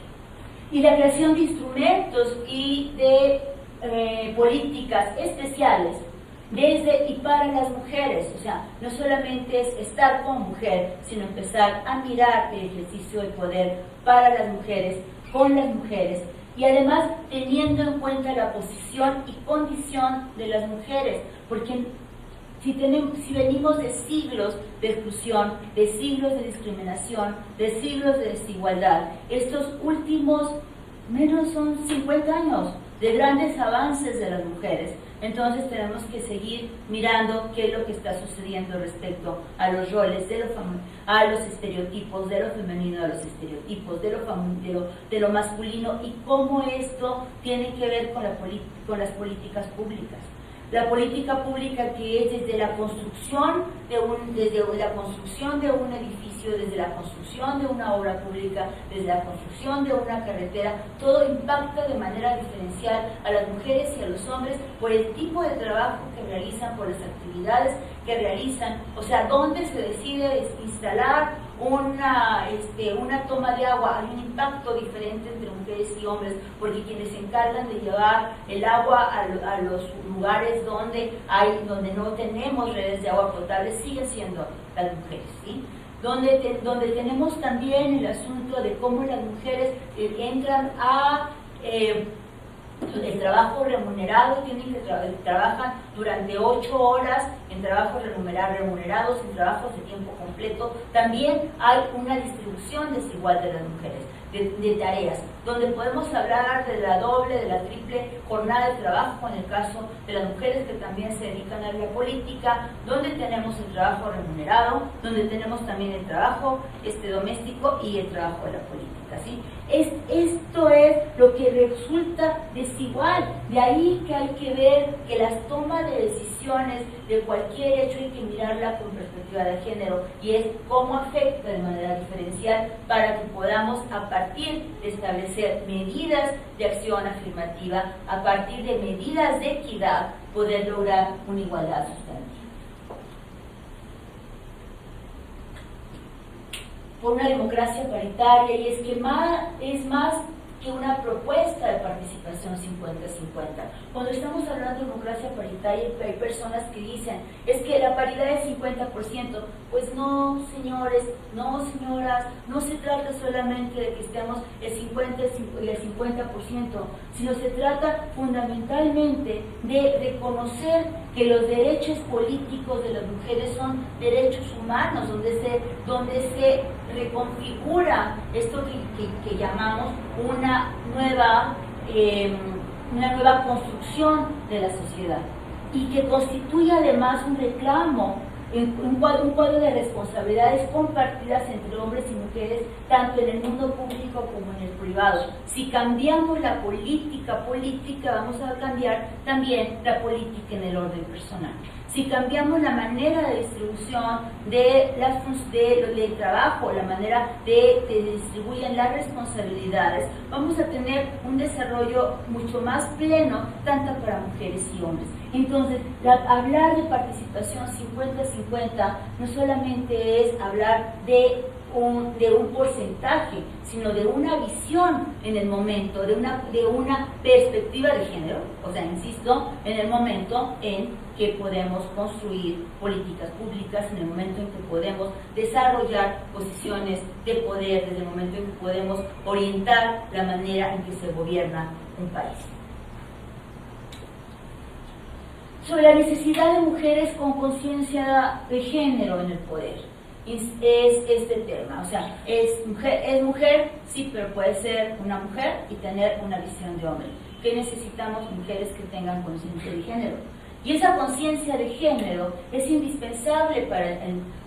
Y la creación de instrumentos y de políticas especiales desde y para las mujeres. O sea, no solamente es estar con mujer, sino empezar a mirar el ejercicio de poder para las mujeres, con las mujeres, y además teniendo en cuenta la posición y condición de las mujeres, porque si venimos de siglos de exclusión, de siglos de discriminación, de siglos de desigualdad, estos últimos menos son 50 años de grandes avances de las mujeres. Entonces tenemos que seguir mirando qué es lo que está sucediendo respecto a los roles, a los estereotipos, de lo femenino a los estereotipos, de lo masculino, y cómo esto tiene que ver con las políticas públicas. La política pública, que es desde la construcción de un edificio, desde la construcción de una obra pública, desde la construcción de una carretera, todo impacta de manera diferencial a las mujeres y a los hombres por el tipo de trabajo que realizan, por las actividades que realizan. O sea, dónde se decide instalar una toma de agua, hay un impacto diferente entre mujeres y hombres, porque quienes se encargan de llevar el agua a los lugares donde no tenemos redes de agua potable siguen siendo las mujeres, ¿sí? Donde tenemos también el asunto de cómo las mujeres entran a el trabajo remunerado, trabajan durante 8 horas en trabajos remunerados, en trabajos de tiempo completo. También hay una distribución desigual de las mujeres, de tareas, donde podemos hablar de la doble, de la triple jornada de trabajo en el caso de las mujeres que también se dedican a la política, donde tenemos el trabajo remunerado, donde tenemos también el trabajo doméstico y el trabajo de la política, ¿sí? Esto es lo que resulta desigual. De ahí que hay que ver que las tomas de decisiones de cualquier hecho hay que mirarla con perspectiva de género, y es cómo afecta de manera diferencial para que podamos, a partir de establecer medidas de acción afirmativa, a partir de medidas de equidad, poder lograr una igualdad sustantiva. Por una democracia paritaria, y es que es más que una propuesta de participación 50-50. Cuando estamos hablando de democracia paritaria, hay personas que dicen, es que la paridad es 50%. Pues no, señores, no, señoras, no se trata solamente de que estemos el 50% y el 50%, sino se trata fundamentalmente de reconocer que los derechos políticos de las mujeres son derechos humanos, donde se reconfigura esto que llamamos una nueva construcción de la sociedad, y que constituye además un reclamo un cuadro de responsabilidades compartidas entre hombres y mujeres, tanto en el mundo público como en el privado. Si cambiamos la política, vamos a cambiar también la política en el orden personal. Si cambiamos la manera de distribución del trabajo, la manera de que distribuyen las responsabilidades, vamos a tener un desarrollo mucho más pleno, tanto para mujeres y hombres. Entonces, hablar de participación 50-50 no solamente es hablar de un porcentaje, sino de una visión en el momento, de una perspectiva de género, o sea, insisto, en el momento en que podemos construir políticas públicas, en el momento en que podemos desarrollar posiciones de poder, desde el momento en que podemos orientar la manera en que se gobierna un país. Sobre la necesidad de mujeres con conciencia de género en el poder. Es este tema, o sea, es mujer, sí, pero puede ser una mujer y tener una visión de hombre. ¿Qué necesitamos? Mujeres que tengan conciencia de género. Y esa conciencia de género es indispensable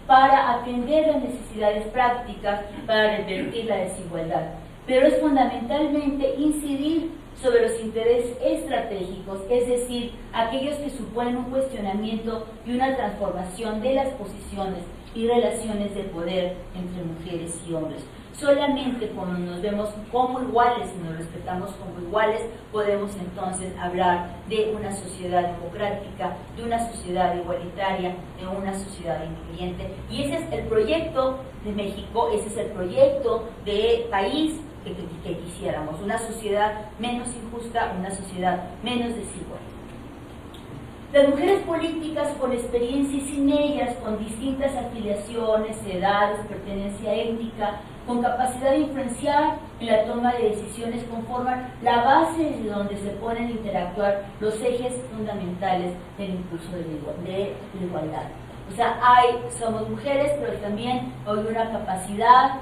para atender las necesidades prácticas, para revertir la desigualdad. Pero es fundamentalmente incidir sobre los intereses estratégicos, es decir, aquellos que suponen un cuestionamiento y una transformación de las posiciones y relaciones de poder entre mujeres y hombres. Solamente cuando nos vemos como iguales y nos respetamos como iguales, podemos entonces hablar de una sociedad democrática, de una sociedad igualitaria, de una sociedad incluyente. Y ese es el proyecto de México, ese es el proyecto de país que quisiéramos, una sociedad menos injusta, una sociedad menos desigual. Las mujeres políticas con experiencia y sin ellas, con distintas afiliaciones, edades, pertenencia étnica, con capacidad de influenciar en la toma de decisiones, conforman la base desde donde se ponen a interactuar los ejes fundamentales del impulso de la igualdad. O sea, somos mujeres, pero también hay una capacidad,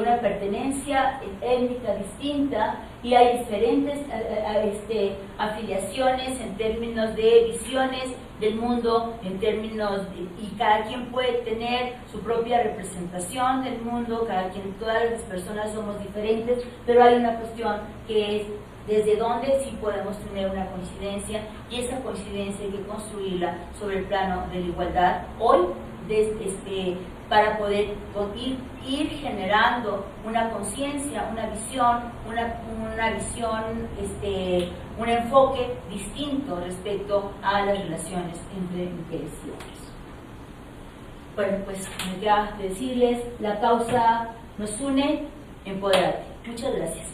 una pertenencia étnica distinta, y hay diferentes afiliaciones en términos de visiones del mundo, y cada quien puede tener su propia representación del mundo, todas las personas somos diferentes, pero hay una cuestión que es desde dónde sí podemos tener una coincidencia, y esa coincidencia hay que construirla sobre el plano de la igualdad hoy, para poder ir generando una conciencia, una visión, un enfoque distinto respecto a las relaciones entre mujeres y hombres. Bueno, pues me queda decirles, la causa nos une, empodérate. Muchas gracias.